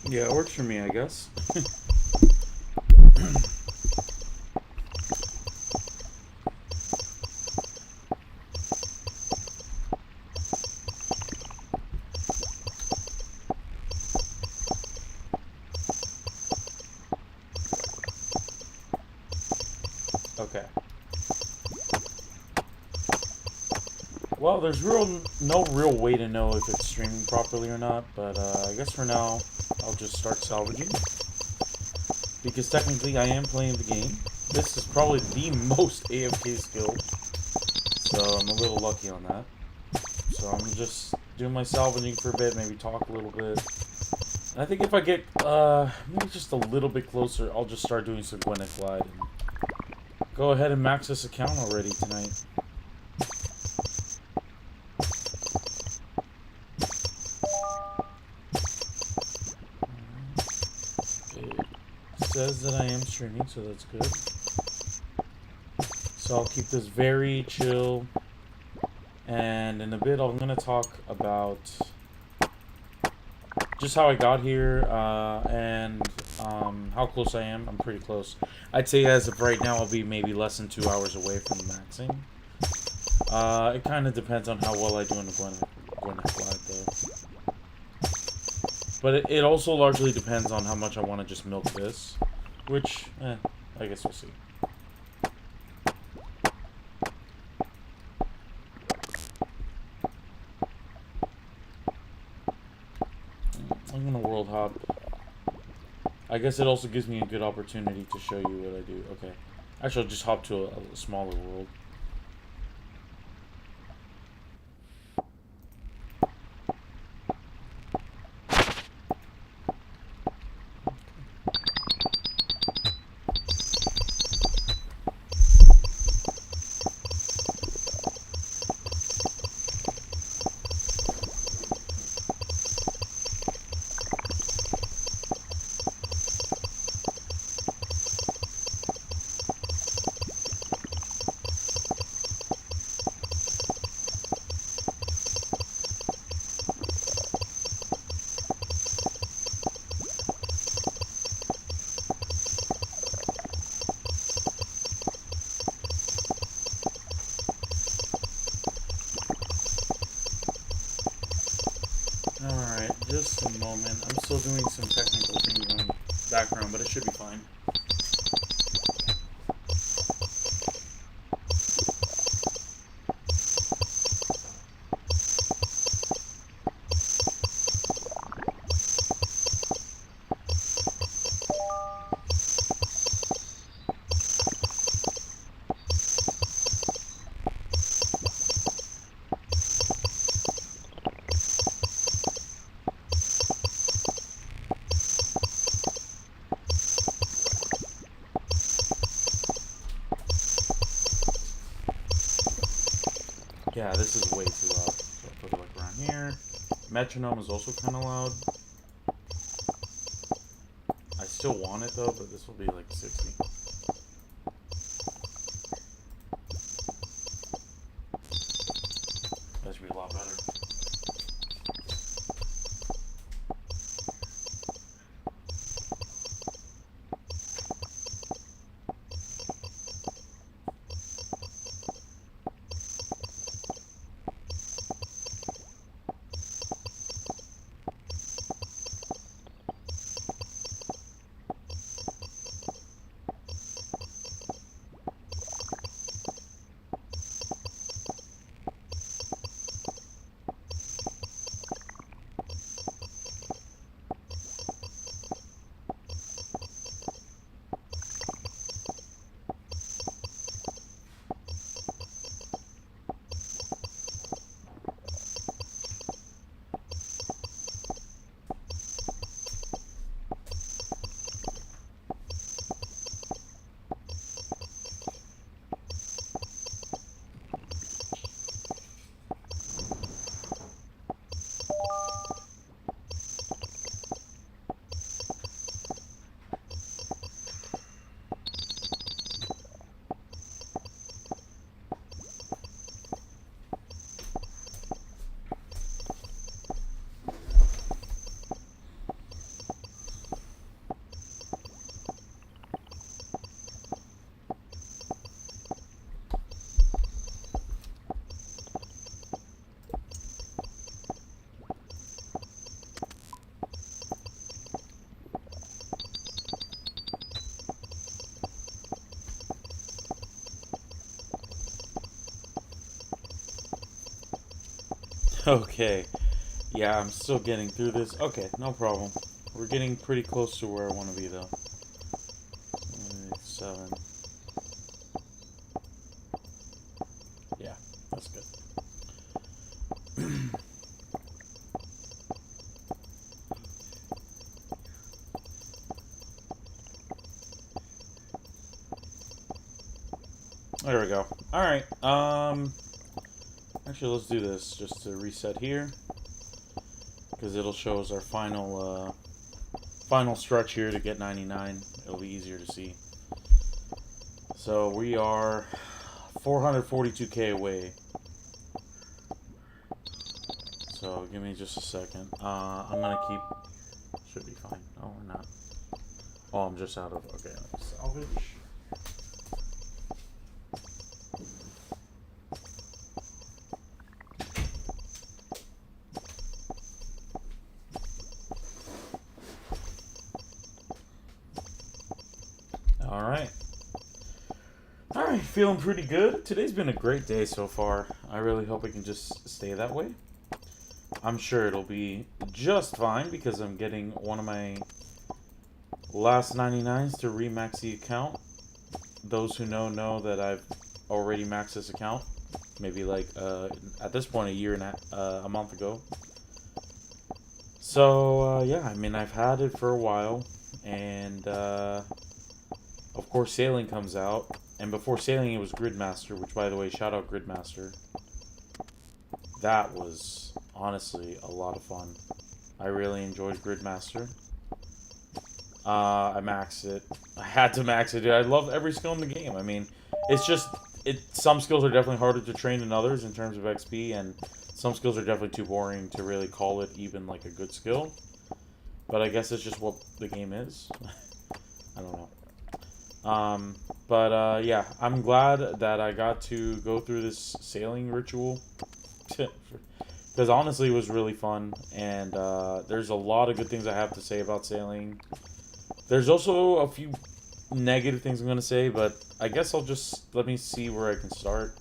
Yeah, it works for me, I guess. Okay. Well, there's no real way to know if it's streaming properly or not, but I guess for now, I'll just start salvaging. Because technically I am playing the game. This is probably the most AFK skill, so I'm a little lucky on that. So I'm just doing my salvaging for a bit, maybe talk a little bit. And I think if I get maybe just a little bit closer, I'll just start doing some Gwenith Glide and go ahead and max this account already tonight. It says that I am streaming, so that's good. So I'll keep this very chill. And in a bit, I'm going to talk about just how I got here and how close I am. I'm pretty close. I'd say as of right now, I'll be maybe less than 2 hours away from maxing. It kind of depends on how well I do in the Gwenith Glide, though. But it also largely depends on how much I want to just milk this. Which, I guess we'll see. I'm gonna world hop. I guess it also gives me a good opportunity to show you what I do. Okay. Actually, I'll just hop to a smaller world. Alright, just a moment. I'm still doing some technical things on the background, but it should be fine. Yeah, this is way too loud. So I'll put it like around here. Metronome is also kind of loud. I still want it though, but this will be like 60. That should be a lot better. Okay. Yeah, I'm still getting through this. Okay, no problem. We're getting pretty close to where I want to be, though. 7. Yeah, that's good. There we go. Alright, actually, let's do this just to reset here. Because it'll show us our final, final stretch here to get 99. It'll be easier to see. So we are 442k away. So give me just a second. I'm gonna keep. Should be fine. Oh, we're not. Oh, I'm just out of. Okay, salvage. Alright, feeling pretty good. Today's been a great day so far. I really hope it can just stay that way. I'm sure it'll be just fine because I'm getting one of my last 99s to remax the account. Those who know that I've already maxed this account. Maybe like, at this point, a month ago. So, yeah, I mean, I've had it for a while. And, of course, Sailing comes out. And before Sailing, it was Gridmaster, which, by the way, shout out Gridmaster. That was, honestly, a lot of fun. I really enjoyed Gridmaster. I maxed it. I had to max it, dude. I love every skill in the game. I mean, it's just, some skills are definitely harder to train than others in terms of XP, and some skills are definitely too boring to really call it even, like, a good skill. But I guess it's just what the game is. I don't know. Yeah, I'm glad that I got to go through this sailing ritual. Because honestly, it was really fun. And there's a lot of good things I have to say about sailing. There's also a few negative things I'm going to say, but I guess let me see where I can start.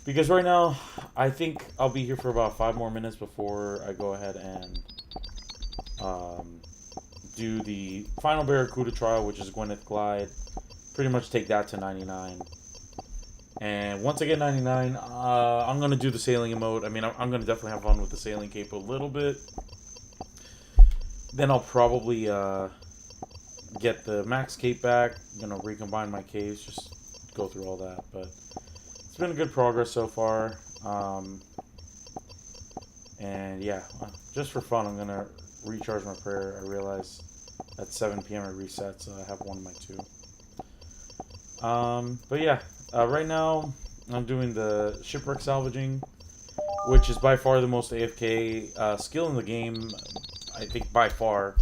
Because right now, I think I'll be here for about 5 more minutes before I go ahead and do the final Barracuda trial, which is Gwenith Glide. Pretty much take that to 99. And once I get 99, I'm going to do the sailing emote. I mean, I'm going to definitely have fun with the sailing cape a little bit. Then I'll probably get the max cape back. I'm going to recombine my capes, just go through all that. But it's been a good progress so far. And yeah, just for fun, I'm going to recharge my prayer. I realize at 7 p.m. it resets, so I have one of my 2. But yeah, right now I'm doing the shipwreck salvaging, which is by far the most AFK skill in the game. I think by far.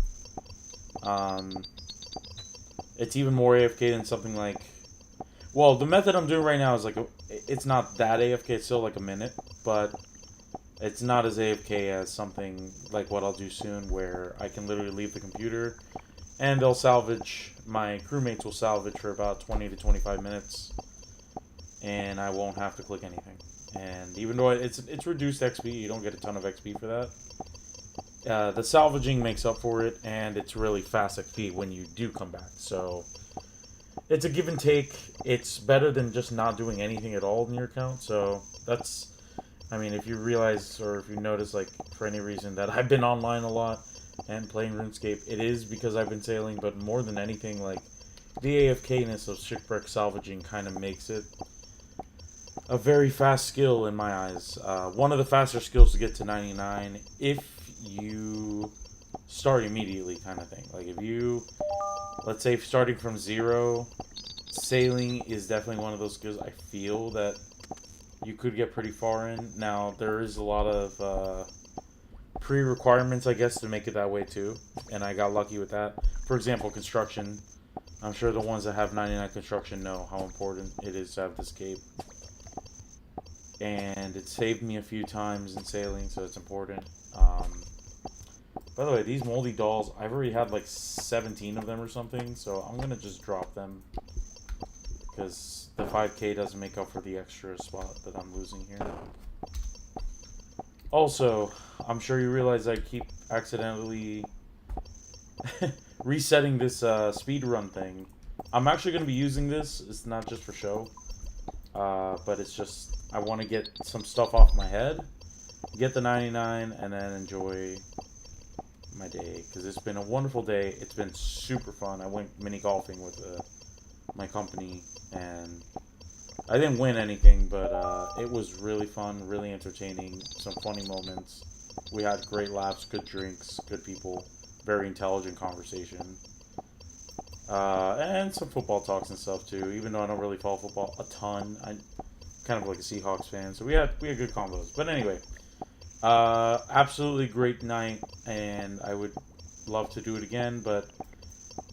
It's even more AFK than something like. Well, the method I'm doing right now is like it's not that AFK. It's still like a minute, but it's not as AFK as something like what I'll do soon, where I can literally leave the computer. And they'll salvage, my crewmates will salvage for about 20 to 25 minutes. And I won't have to click anything. And even though it's reduced XP, you don't get a ton of XP for that. The salvaging makes up for it, and it's really fast XP when you do come back. So, it's a give and take. It's better than just not doing anything at all in your account. So, that's, I mean, if you realize, or if you notice, like, for any reason that I've been online a lot, and playing RuneScape, it is because I've been sailing, but more than anything, like, the AFK-ness of shipwreck salvaging kind of makes it a very fast skill in my eyes. One of the faster skills to get to 99 if you start immediately, kind of thing. Like, if you, let's say, starting from 0, sailing is definitely one of those skills I feel that you could get pretty far in. Now, there is a lot of pre-requirements, I guess, to make it that way too, and I got lucky with that. For example, construction. I'm sure the ones that have 99 construction know how important it is to have this cape. And it saved me a few times in sailing, so it's important. By the way, these moldy dolls, I've already had like 17 of them or something, so I'm going to just drop them. Because the 5k doesn't make up for the extra spot that I'm losing here. Also, I'm sure you realize I keep accidentally resetting this speedrun thing. I'm actually going to be using this. It's not just for show, but it's just I want to get some stuff off my head, get the 99, and then enjoy my day, because it's been a wonderful day. It's been super fun. I went mini golfing with my company, and I didn't win anything, but it was really fun, really entertaining, some funny moments. We had great laughs, good drinks, good people, very intelligent conversation, and some football talks and stuff too. Even though I don't really follow football a ton, I'm kind of like a Seahawks fan, so we had good combos. But anyway, absolutely great night, and I would love to do it again, but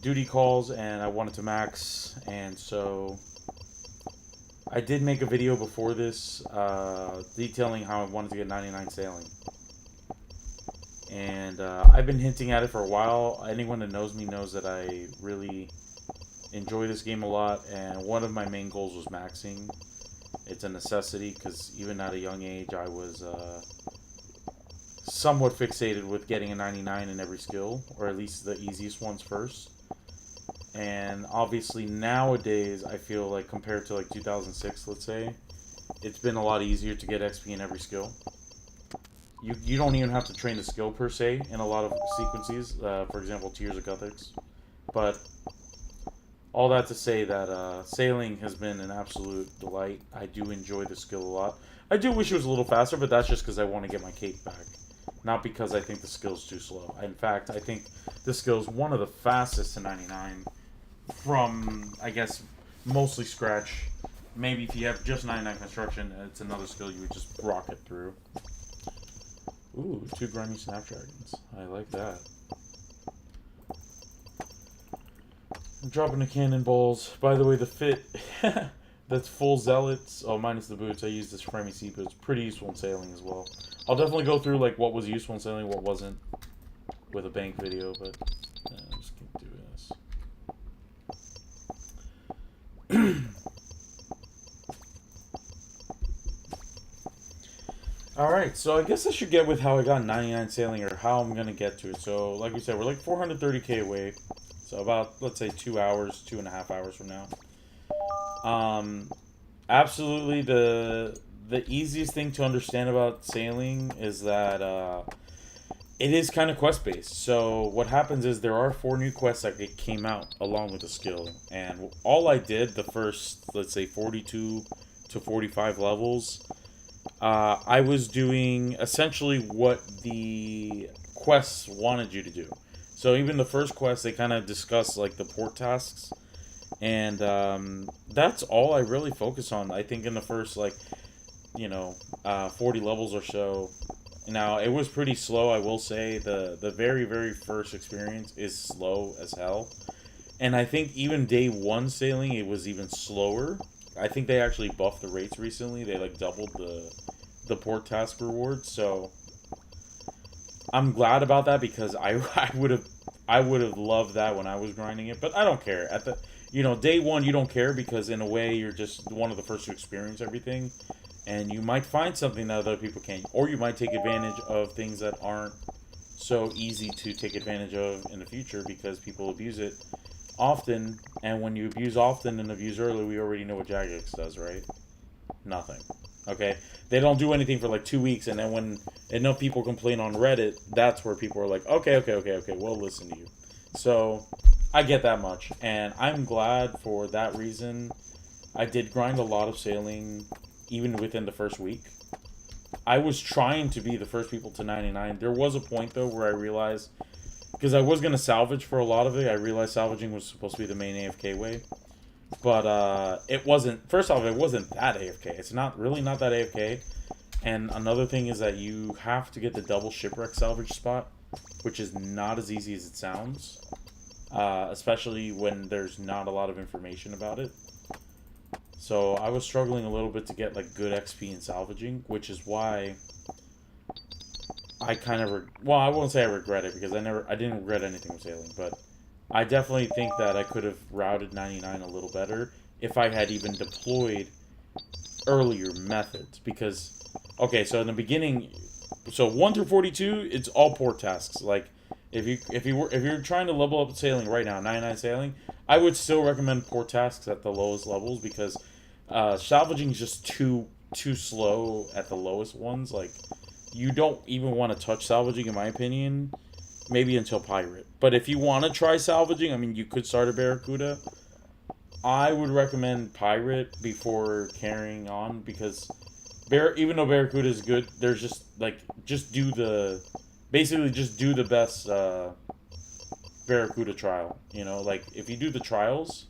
duty calls, and I wanted to max, and so I did make a video before this detailing how I wanted to get 99 sailing. And I've been hinting at it for a while. Anyone that knows me knows that I really enjoy this game a lot, and one of my main goals was maxing. It's a necessity, because even at a young age I was somewhat fixated with getting a 99 in every skill, or at least the easiest ones first. And obviously nowadays, I feel like compared to like 2006, let's say, it's been a lot easier to get XP in every skill. You don't even have to train the skill per se in a lot of sequences, for example, Tears of Guthix. But all that to say that sailing has been an absolute delight. I do enjoy the skill a lot. I do wish it was a little faster, but that's just because I want to get my cape back. Not because I think the skill's too slow. In fact, I think the skill's one of the fastest to 99 from, I guess, mostly scratch. Maybe if you have just 99 construction, it's another skill you would just rocket through. Ooh, 2 grimy snapdragons. I like that. I'm dropping the cannonballs. By the way, the fit, that's full zealots. Oh, minus the boots. I use this framey seat, but it's pretty useful in sailing as well. I'll definitely go through like what was useful in sailing, what wasn't, with a bank video, but I'm just gonna do this. Alright, so I guess I should get with how I got 99 sailing, or how I'm going to get to it. So, like we said, we're like 430k away. So about, let's say, 2 hours, 2.5 hours from now. Absolutely, the easiest thing to understand about sailing is that it is kind of quest-based. So what happens is there are 4 new quests that came out along with the skill. And all I did the first, let's say, 42 to 45 levels... I was doing essentially what the quests wanted you to do. So even the first quest, they kind of discuss like the port tasks, and that's all I really focus on. I think in the first 40 levels or so. Now it was pretty slow, I will say. The very first experience is slow as hell, and I think even day 1 sailing it was even slower. I think they actually buffed the rates recently. They like doubled the port task rewards, so I'm glad about that, because I would have loved that when I was grinding it, but I don't care. At the day 1 you don't care, because in a way you're just one of the first to experience everything, and you might find something that other people can't, or you might take advantage of things that aren't so easy to take advantage of in the future because people abuse it often. And when you abuse often and abuse early, we already know what Jagex does, right? Nothing. Okay? They don't do anything for like 2 weeks, and then when enough people complain on Reddit, that's where people are like, okay, we'll listen to you. So, I get that much, and I'm glad for that reason. I did grind a lot of sailing, even within the first week. I was trying to be the first people to 99. There was a point, though, where I realized, because I was going to salvage for a lot of it, I realized salvaging was supposed to be the main AFK way. But it wasn't. First off, it wasn't that AFK. It's not that AFK. And another thing is that you have to get the double shipwreck salvage spot, which is not as easy as it sounds. Especially when there's not a lot of information about it. So I was struggling a little bit to get like good XP in salvaging, which is why I kind of I won't say I regret it, because I didn't regret anything with sailing, but I definitely think that I could have routed 99 a little better if I had even deployed earlier methods. Because, okay, so in the beginning, So 1 through 42, it's all port tasks. Like if you're trying to level up sailing right now, 99 sailing, I would still recommend port tasks at the lowest levels because salvaging is just too slow at the lowest ones. Like you don't even want to touch salvaging, in my opinion. Maybe until pirate. But if you want to try salvaging, I mean, you could start a barracuda. I would recommend pirate before carrying on because even though barracuda is good, there's just do the basically just do the best barracuda trial. You know, like if you do the trials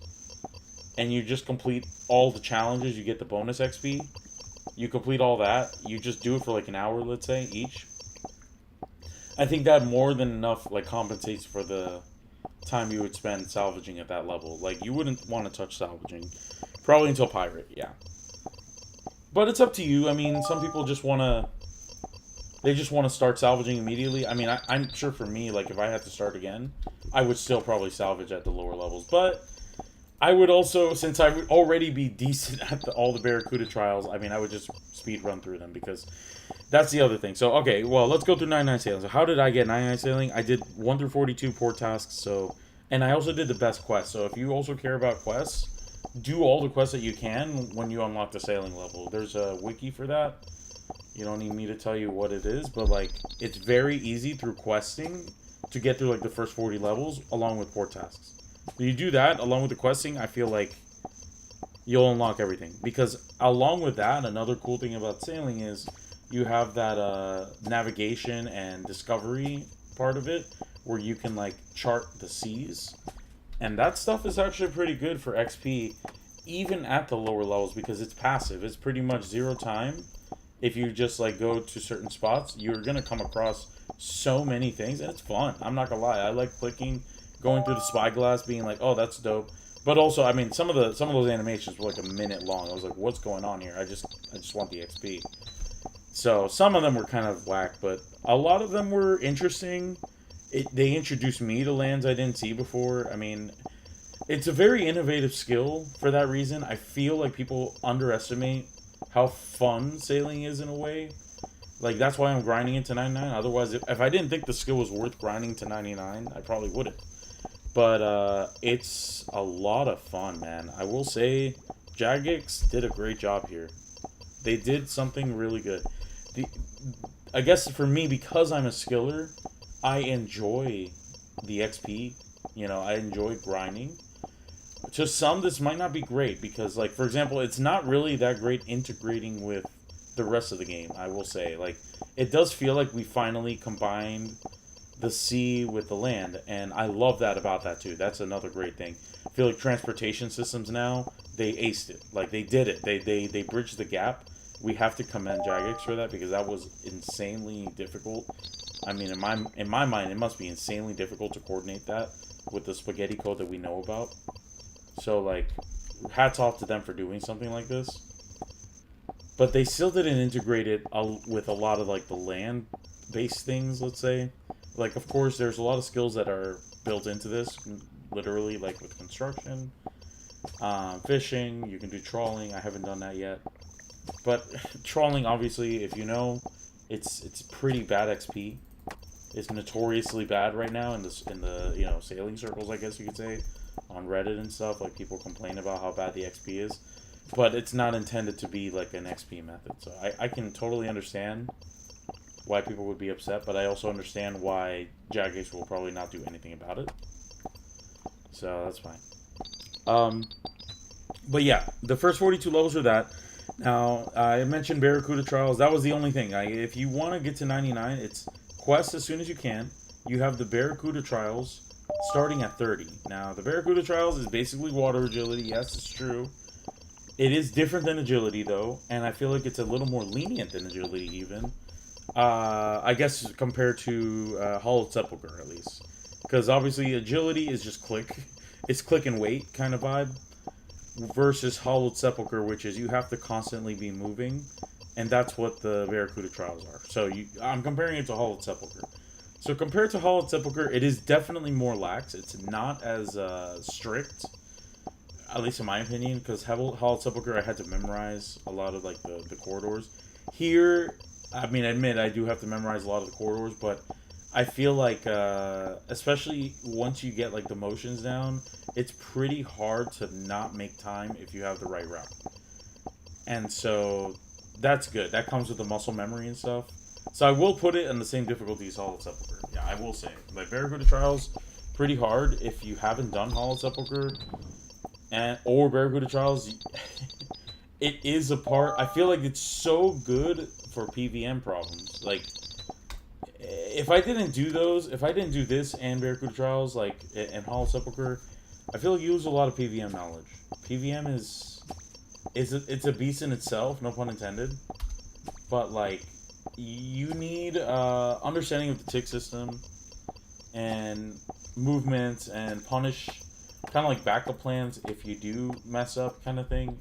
and you just complete all the challenges, you get the bonus XP. You complete all that. You just do it for like an hour, let's say, each. I think that more than enough like compensates for the time you would spend salvaging at that level. Like you wouldn't want to touch salvaging probably until pirate, yeah. But it's up to you. I mean, some people just want to start salvaging immediately. I mean, I'm sure for me, like if I had to start again, I would still probably salvage at the lower levels. But I would also, since I would already be decent at all the barracuda trials, I mean, I would just speed run through them because that's the other thing. So, okay, well, let's go through 99 sailing. So, how did I get 99 sailing? I did 1 through 42 port tasks, so... And I also did the best quests. So, if you also care about quests, do all the quests that you can when you unlock the sailing level. There's a wiki for that. You don't need me to tell you what it is, but, like, it's very easy through questing to get through, like, the first 40 levels along with port tasks. If you do that, along with the questing, I feel like you'll unlock everything. Because along with that, another cool thing about sailing is you have that navigation and discovery part of it where you can like chart the seas, and that stuff is actually pretty good for XP even at the lower levels because it's passive. It's pretty much zero time. If you just like go to certain spots, you're gonna come across so many things, and it's fun. I'm not gonna lie, I like clicking, going through the spyglass, being like, oh, that's dope. But also, I mean, some of those animations were like a minute long. I was like, what's going on here? I just want the XP. So, some of them were kind of whack, but a lot of them were interesting. They introduced me to lands I didn't see before. I mean, it's a very innovative skill for that reason. I feel like people underestimate how fun sailing is in a way. Like, that's why I'm grinding it to 99. Otherwise, if I didn't think the skill was worth grinding to 99, I probably wouldn't. But, it's a lot of fun, man. I will say, Jagex did a great job here. They did something really good. I guess for me, because I'm a skiller, I enjoy the XP. You know, I enjoy grinding. To some, this might not be great because, like, for example, it's not really that great integrating with the rest of the game, I will say. Like, it does feel like we finally combined the sea with the land, and I love that about that, too. That's another great thing. I feel like transportation systems now, they aced it. Like, they did it. They bridged the gap. We have to commend Jagex for that because that was insanely difficult. I mean, in my mind, it must be insanely difficult to coordinate that with the spaghetti code that we know about. So, like, hats off to them for doing something like this. But they still didn't integrate it with a lot of, like, the land-based things, let's say. Like, of course, there's a lot of skills that are built into this, literally, like, with construction, fishing, you can do trawling. I haven't done that yet. But trawling, obviously, if you know, it's pretty bad XP. It's notoriously bad right now in the sailing circles, I guess you could say, on Reddit and stuff. Like, people complain about how bad the XP is, but it's not intended to be like an XP method. So I can totally understand why people would be upset, but I also understand why Jagex will probably not do anything about it. So that's fine. But yeah, the first 42 levels are that. Now, I mentioned Barracuda Trials. That was the only thing. If you want to get to 99, it's quest as soon as you can. You have the Barracuda Trials starting at 30. Now, the Barracuda Trials is basically water agility. Yes, it's true. It is different than agility, though, and I feel like it's a little more lenient than agility, even. I guess compared to Hollowed Sepulchre, at least. Because obviously, agility is just click. It's click and wait kind of vibe. Versus Hollowed Sepulchre, which is you have to constantly be moving, and that's what the Barracuda Trials are. So I'm comparing it to Hollowed Sepulchre. So compared to Hollowed Sepulchre, it is definitely more lax. It's not as strict, at least in my opinion, because Hollowed Sepulchre I had to memorize a lot of like the corridors. Here, I mean, I admit I do have to memorize a lot of the corridors, but I feel like, especially once you get like the motions down, it's pretty hard to not make time if you have the right route. And so that's good. That comes with the muscle memory and stuff. So I will put it in the same difficulty as Hollow Sepulchre. Yeah, I will say. Like Barracuda Trials, pretty hard if you haven't done Hollow Sepulchre or Barracuda Trials. It is a part. I feel like it's so good for PVM problems. Like, if I didn't do those, if I didn't do this and Barracuda Trials, like, and Hollow Sepulchre, I feel like you lose a lot of PVM knowledge. PVM it's a beast in itself, no pun intended. But, like, you need understanding of the tick system and movements and punish, kind of like backup plans if you do mess up kind of thing.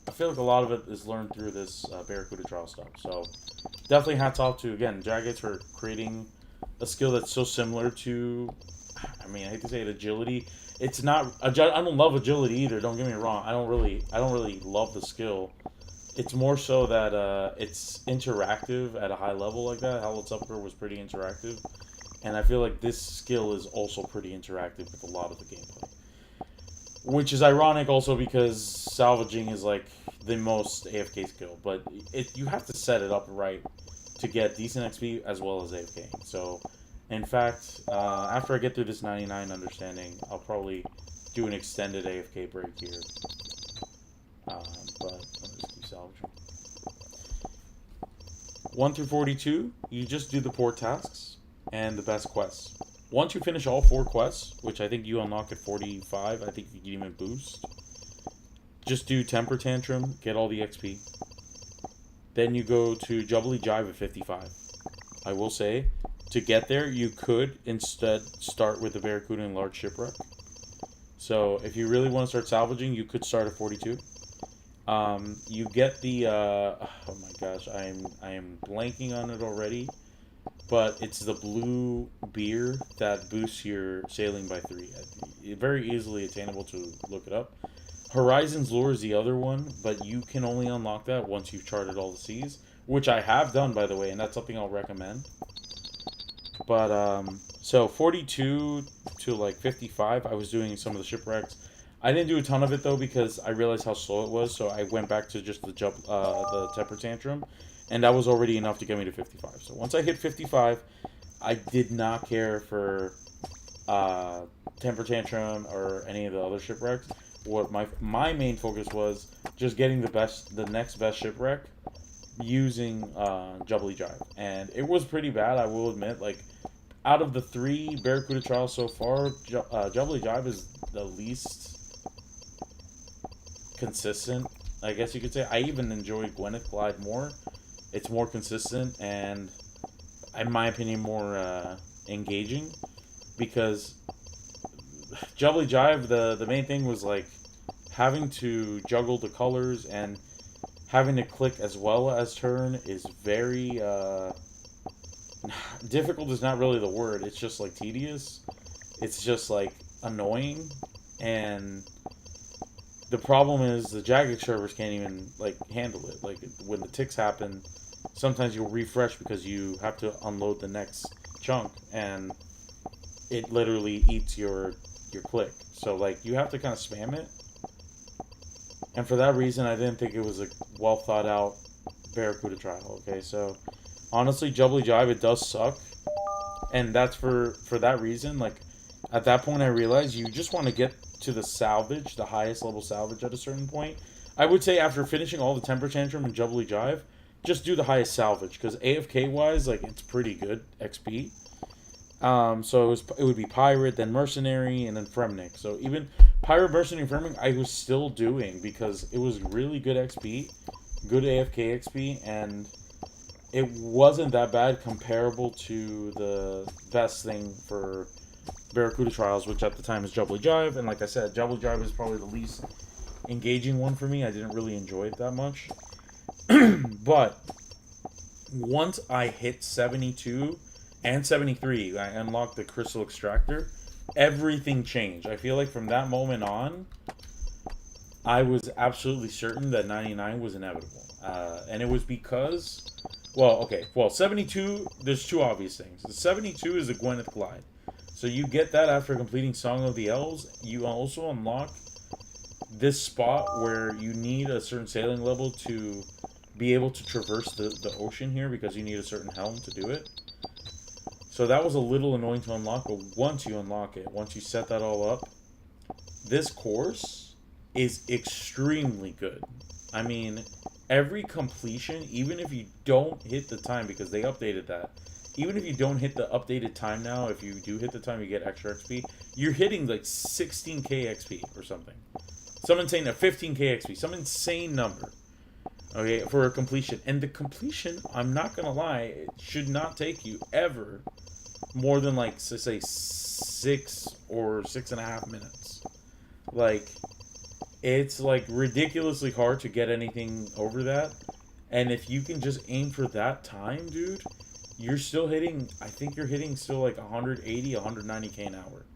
I feel like a lot of it is learned through this Barracuda Trial stuff. So, definitely hats off to, again, Jagex for creating a skill that's so similar to, I mean, I hate to say it, agility. It's not, I don't love agility either, don't get me wrong. I don't really love the skill. It's more so that it's interactive at a high level like that. Hollow Sepulchre was pretty interactive. And I feel like this skill is also pretty interactive with a lot of the gameplay. Which is ironic also because Salvaging is like the most AFK skill. But you have to set it up right to get decent XP as well as AFK. So, in fact, after I get through this 99 understanding, I'll probably do an extended AFK break here. But let's keep salvaging. 1 through 42, you just do the 4 tasks and the best quests. Once you finish all 4 quests, which I think you unlock at 45, I think you can even boost. Just do Temper Tantrum, get all the XP. Then you go to Jubbly Jive at 55. I will say, to get there, you could instead start with the Barracuda and Large Shipwreck. So if you really want to start salvaging, you could start at 42. You get the, oh my gosh, I am blanking on it already. But it's the blue beer that boosts your sailing by 3. Very easily attainable to look it up. Horizon's Lure is the other one, but you can only unlock that once you've charted all the seas. Which I have done, by the way, and that's something I'll recommend. But, so 42 to like 55, I was doing some of the shipwrecks. I didn't do a ton of it, though, because I realized how slow it was, so I went back to just the Temper Tantrum. And that was already enough to get me to 55. So once I hit 55, I did not care for Temper Tantrum or any of the other shipwrecks. What my main focus was just getting the next best shipwreck using Jubbly Jive. And it was pretty bad, I will admit. Like, out of the 3 Barracuda Trials so far, Jubbly Jive is the least consistent, I guess you could say. I even enjoy Gwenith Glide more. It's more consistent and, in my opinion, more engaging. Because Jubbly Jive, the main thing was like having to juggle the colors and having to click as well as turn is very difficult is not really the word. It's just like tedious. It's just like annoying. And the problem is the Jagex servers can't even like handle it. Like when the ticks happen, sometimes you'll refresh because you have to unload the next chunk and it literally eats your click. So like you have to kind of spam it. And for that reason, I didn't think it was a well thought out Barracuda trial. Okay, so honestly, Jubbly Jive, it does suck. And that's for that reason. Like at that point I realized you just want to get to the salvage, the highest level salvage at a certain point. I would say after finishing all the Temper Tantrum and Jubbly Jive, just do the highest salvage, because AFK wise, like, it's pretty good XP. So it would be Pirate, then Mercenary, and then Fremnik. So even Pirate, Mercenary, and Fremnik, I was still doing, because it was really good XP, good AFK XP, and it wasn't that bad comparable to the best thing for Barracuda Trials, which at the time is Jubbly Jive. And like I said, Jubbly Jive is probably the least engaging one for me. I didn't really enjoy it that much. But once I hit 72 and 73, I unlocked the Crystal Extractor. Everything changed. I feel like from that moment on, I was absolutely certain that 99 was inevitable. And it was because Well, okay. Well, 72, there's two obvious things. The 72 is the Gwenith Glide. So you get that after completing Song of the Elves. You also unlock this spot where you need a certain sailing level to be able to traverse the ocean here because you need a certain helm to do it. So that was a little annoying to unlock, but once you unlock it, once you set that all up, this course is extremely good. I mean, every completion, even if you don't hit the time, because they updated that, even if you don't hit the updated time now, if you do hit the time, you get extra XP. You're hitting like 16k XP or something. Some insane, 15k XP, some insane number. Okay, for a completion. And the completion, I'm not gonna lie, it should not take you ever more than like, say, 6 or 6.5 minutes. Like, it's like ridiculously hard to get anything over that. And if you can just aim for that time, dude, you're still hitting, I think you're hitting still like 180, 190k an hour.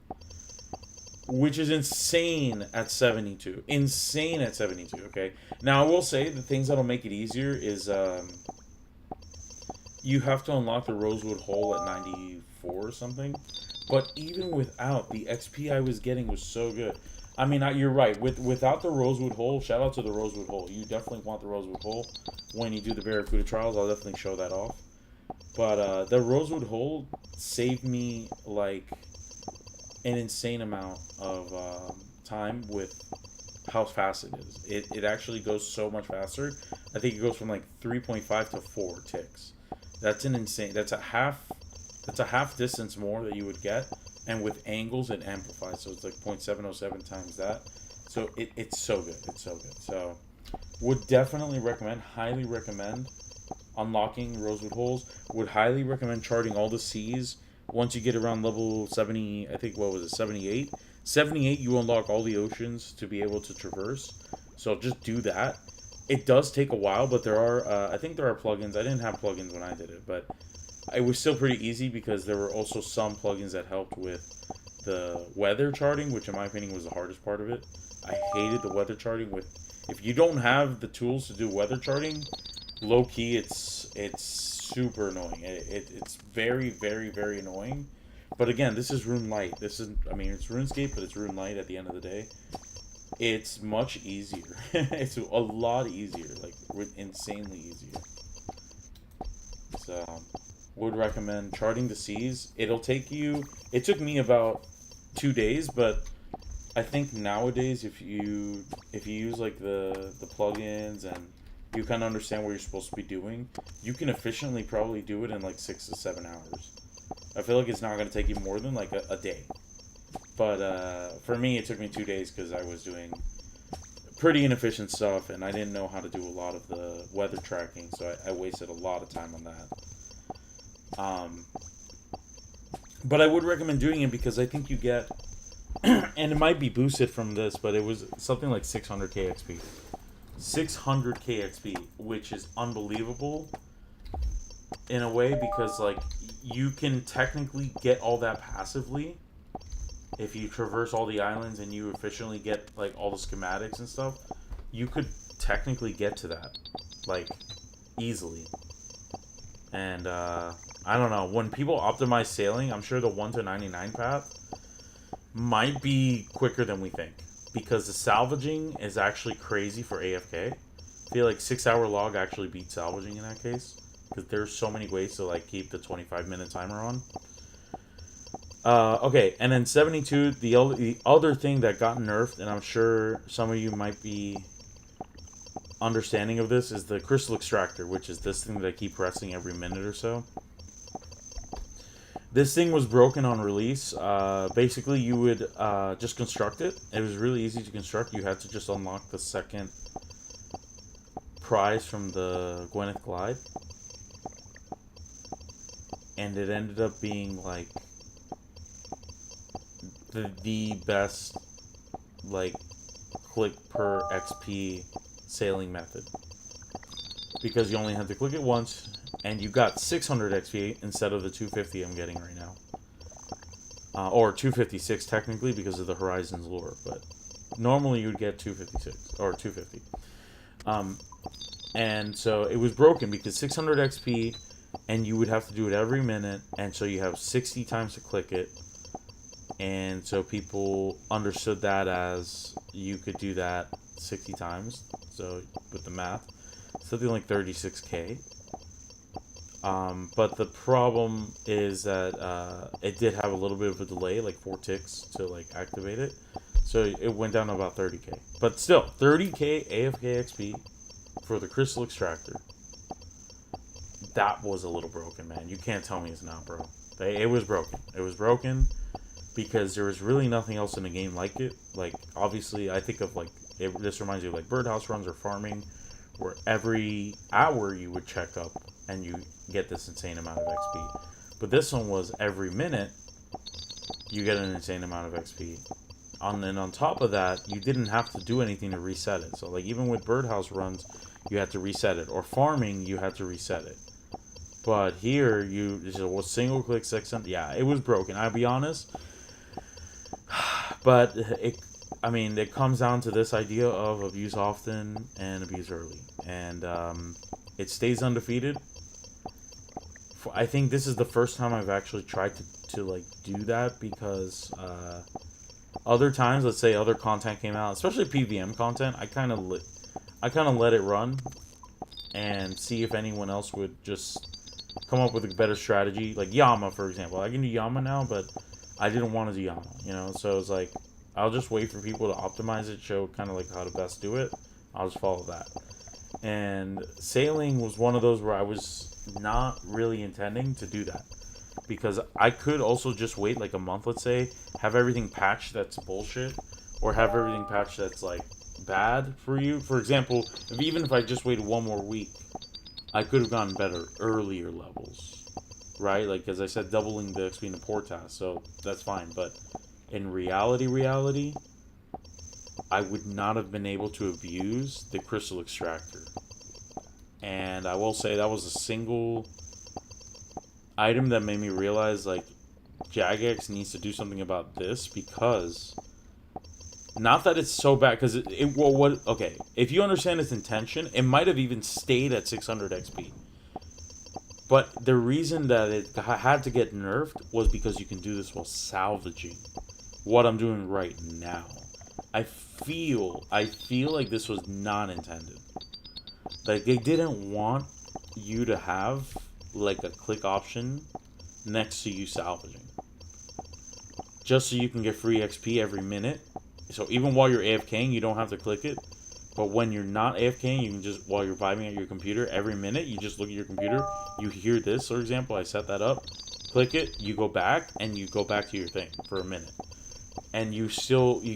Which is insane at 72. Insane at 72, okay? Now, I will say, the things that'll make it easier is, you have to unlock the Rosewood Hole at 94 or something. But even without, the XP I was getting was so good. I mean, you're right. Without the Rosewood Hole, shout out to the Rosewood Hole. You definitely want the Rosewood Hole. When you do the Barracuda Trials, I'll definitely show that off. But the Rosewood Hole saved me, like, an insane amount of time with how fast it is. It actually goes so much faster. I think it goes from, like, 3.5 to 4 ticks. That's an insane... That's a half distance more that you would get. And with angles, it amplifies. So it's like 0.707 times that. So it's so good. It's so good. So would definitely recommend, highly recommend unlocking Rosewood Holes. Would highly recommend charting all the Cs. Once you get around level 70, I think, what was it, 78? 78, you unlock all the oceans to be able to traverse. So just do that. It does take a while, but there are, I think there are plugins. I didn't have plugins when I did it, but it was still pretty easy because there were also some plugins that helped with the weather charting, which in my opinion was the hardest part of it. I hated the weather charting. If you don't have the tools to do weather charting, low key, it's super annoying. It's very, very, very annoying. But again, this is Rune Light. This is, I mean, it's RuneScape, but it's Rune Light at the end of the day. It's much easier. It's a lot easier, like insanely easier. So would recommend charting the seas. It'll take you, it took me about 2 days, but I think nowadays if you use like the plugins and you kind of understand what you're supposed to be doing, you can efficiently probably do it in like 6 to 7 hours. I feel like it's not going to take you more than like a day. But for me, it took me 2 days because I was doing pretty inefficient stuff and I didn't know how to do a lot of the weather tracking, so I wasted a lot of time on that. But I would recommend doing it because I think you get, and it might be boosted from this, but it was something like 600k XP. 600k XP, which is unbelievable in a way because, like, you can technically get all that passively if you traverse all the islands and you efficiently get, like, all the schematics and stuff. You could technically get to that, like, easily. And, I don't know. When people optimize sailing, I'm sure the 1 to 99 path might be quicker than we think. Because the salvaging is actually crazy for AFK. I feel like 6-hour log actually beats salvaging in that case. Because there's so many ways to, like, keep the 25-minute timer on. Okay, and then 72, the other thing that got nerfed, and I'm sure some of you might be understanding of this, is the crystal extractor, which is this thing that I keep pressing every minute or so. This thing was broken on release. Basically, you would just construct it. It was really easy to construct. You had to just unlock the second prize from the Gwenith Glide. And it ended up being, like, the best, like, click per XP sailing method. Because you only had to click it once, and you got 600 XP instead of the 250 I'm getting right now. Or 256 technically because of the Horizons lure, but normally you'd get 256 or 250. And so it was broken because 600 XP, and you would have to do it every minute, and so you have 60 times to click it. And so people understood that as you could do that 60 times. So with the math, something like 36k. But the problem is that it did have a little bit of a delay, like 4 ticks to like activate it. So it went down to about 30k. But still, 30k AFK XP for the crystal extractor. That was a little broken, man. You can't tell me it's not, bro. It was broken. It was broken because there was really nothing else in the game like it. Like, obviously, I think of, like, this reminds you of, like, birdhouse runs or farming, where every hour you would check up and you get this insane amount of XP. But this one was every minute you get an insane amount of XP. And then on top of that, you didn't have to do anything to reset it. So, like, even with birdhouse runs, you had to reset it. Or farming, you had to reset it. But here, it was single click 600. Yeah, it was broken. I'll be honest. But it comes down to this idea of abuse often and abuse early, and it stays undefeated. I think this is the first time I've actually tried to like do that, because other times, let's say other content came out, especially PVM content, I kind of let it run and see if anyone else would just come up with a better strategy. Like Yama, for example. I can do Yama now, but I didn't want to do Yama, you know? So it's like, I'll just wait for people to optimize it, show kind of like how to best do it. I'll just follow that. And sailing was one of those where I was not really intending to do that, because I could also just wait like a month, let's say, have everything patched that's bullshit, or have everything patched that's like bad for you. For example, even if I just waited one more week, I could have gotten better earlier levels, right? Like, as I said, doubling the XP in the Portas, so that's fine. But in reality, I would not have been able to abuse the Crystal Extractor. And I will say that was a single item that made me realize, like, Jagex needs to do something about this, because... Not that it's so bad, because okay, if you understand its intention, it might have even stayed at 600 XP. But the reason that it had to get nerfed was because you can do this while salvaging. What I'm doing right now. I feel like this was not intended. Like, they didn't want you to have, like, a click option next to you salvaging. Just so you can get free XP every minute. So even while you're AFKing, you don't have to click it. But when you're not AFKing, you can just, while you're vibing at your computer, every minute, you just look at your computer, you hear this, for example, I set that up, click it, you go back, and you go back to your thing for a minute. And you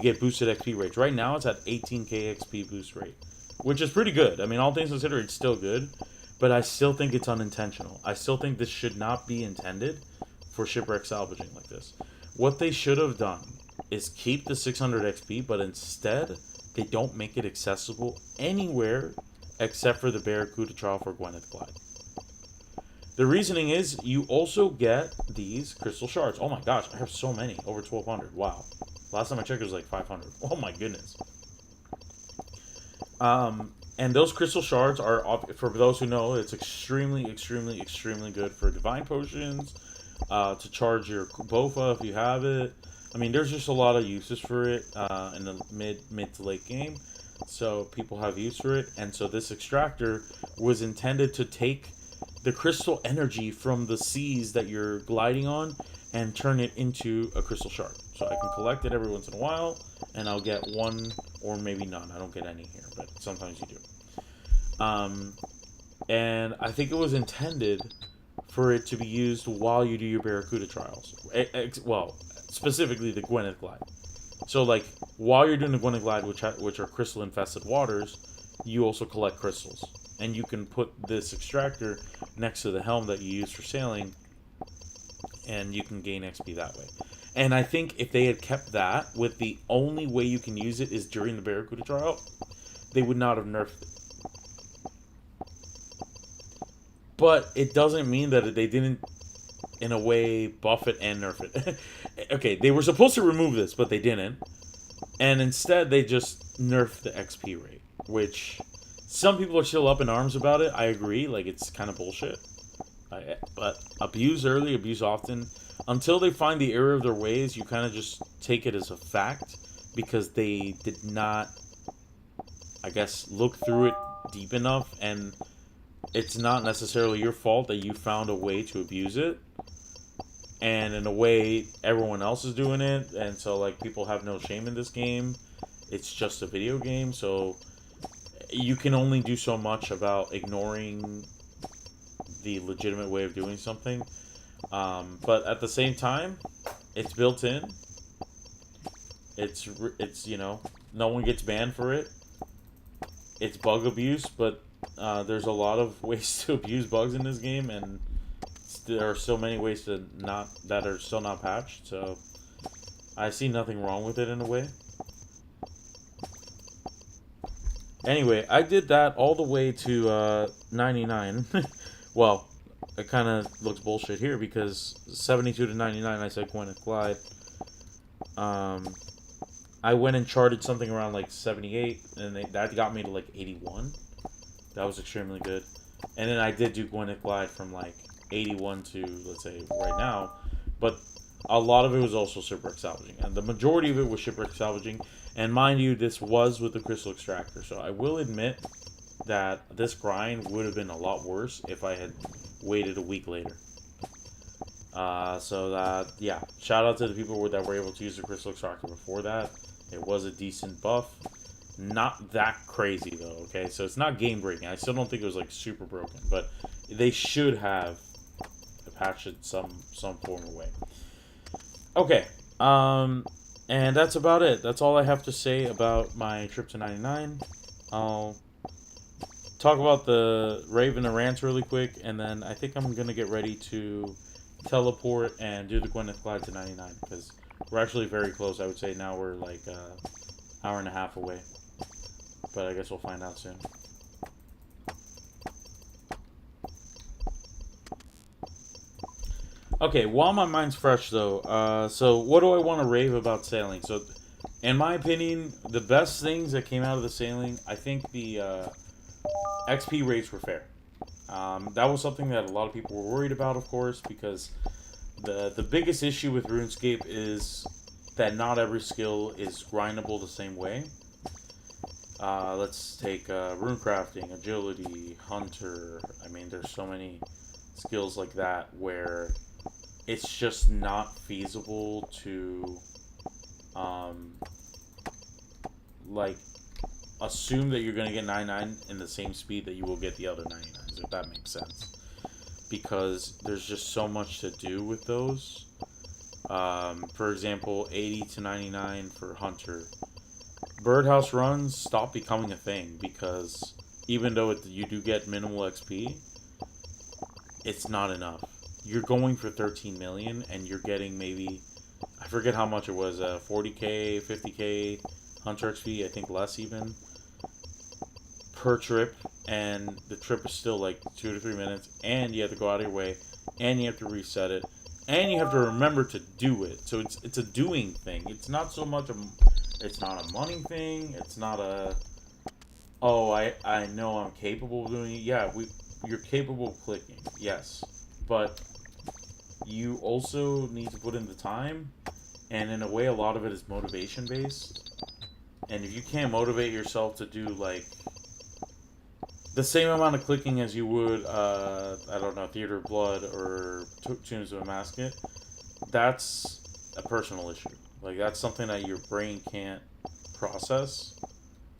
get boosted XP rates. Right now, it's at 18k XP boost rate, which is pretty good. I mean, all things considered, it's still good. But I still think it's unintentional. I still think this should not be intended for shipwreck salvaging like this. What they should have done is keep the 600 XP, but instead, they don't make it accessible anywhere except for the Barracuda trial for Gwenith Glide. The reasoning is, you also get these crystal shards. Oh my gosh, I have so many. Over 1,200. Wow. Last time I checked, it was like 500. Oh my goodness. And those crystal shards are, for those who know, it's extremely good for divine potions, to charge your Bofa if you have it. I mean, there's just a lot of uses for it in the mid to late game. So people have use for it. And so this extractor was intended to take the crystal energy from the seas that you're gliding on and turn it into a crystal shard. So I can collect it every once in a while, and I'll get one or maybe none. I don't get any here, but sometimes you do. And I think it was intended for it to be used while you do your Barracuda trials. Well, specifically the Gwenith Glide. So, like, while you're doing the Gwenith Glide, which are crystal-infested waters, you also collect crystals. And you can put this extractor next to the helm that you use for sailing, and you can gain XP that way. And I think if they had kept that, with the only way you can use it is during the Barracuda trial, they would not have nerfed it. But it doesn't mean that they didn't, in a way, buff it and nerf it. Okay, they were supposed to remove this, but they didn't. And instead, they just nerfed the XP rate, which some people are still up in arms about it. I agree. Like, it's kind of bullshit. But abuse early, abuse often. Until they find the error of their ways, you kind of just take it as a fact because they did not, I guess, look through it deep enough, and it's not necessarily your fault that you found a way to abuse it. And in a way, everyone else is doing it, and so, like, people have no shame in this game. It's just a video game, so you can only do so much about ignoring the legitimate way of doing something. But at the same time, it's built in. It's you know, no one gets banned for it. It's bug abuse, but there's a lot of ways to abuse bugs in this game, and there are so many ways to that are still not patched. So I see nothing wrong with it in a way. Anyway, I did that all the way to 99. Well, it kind of looks bullshit here because 72 to 99 I said Gwenith Glide. I went and charted something around like 78, and that got me to like 81. That was extremely good. And then I did do Gwenith Glide from like 81 to, let's say, right now. But a lot of it was also shipwreck salvaging. And the majority of it was shipwreck salvaging. And mind you, this was with the crystal extractor. So I will admit that this grind would have been a lot worse if I had waited a week later. Yeah, shout out to the people that were able to use the crystal extractor before that. It was a decent buff. Not that crazy though, okay? So it's not game breaking. I still don't think it was like super broken, but they should have patched it some form of way. Okay, and that's about it. That's all I have to say about my trip to 99. I'll talk about the Raven and Rants really quick, and then I think I'm gonna get ready to teleport and do the Gwenith Glide to 99 because we're actually very close. I would say now we're like hour and a half away, but I guess we'll find out soon. Okay, while my mind's fresh though, so what do I want to rave about sailing? So, in my opinion, the best things that came out of the sailing, I think the XP rates were fair. That was something that a lot of people were worried about, of course, because the biggest issue with RuneScape is that not every skill is grindable the same way. Let's take runecrafting, agility, hunter. I mean, there's so many skills like that where it's just not feasible to like assume that you're going to get 99 in the same speed that you will get the other 99s, if that makes sense. Because there's just so much to do with those. For example, 80 to 99 for Hunter. Birdhouse runs stop becoming a thing because even though you do get minimal XP, it's not enough. You're going for 13 million and you're getting maybe, I forget how much it was, 40k, 50k Hunter XP, I think less even, per trip, and the trip is still like 2 to 3 minutes, and you have to go out of your way, and you have to reset it, and you have to remember to do it. So it's a doing thing. It's not so much it's not a money thing. It's not a, oh, I know I'm capable of doing it. Yeah, you're capable of clicking, yes, but you also need to put in the time, and in a way, a lot of it is motivation based. And if you can't motivate yourself to do like the same amount of clicking as you would, I don't know, Theater of Blood or Tombs of a Mascot, that's a personal issue. Like, that's something that your brain can't process,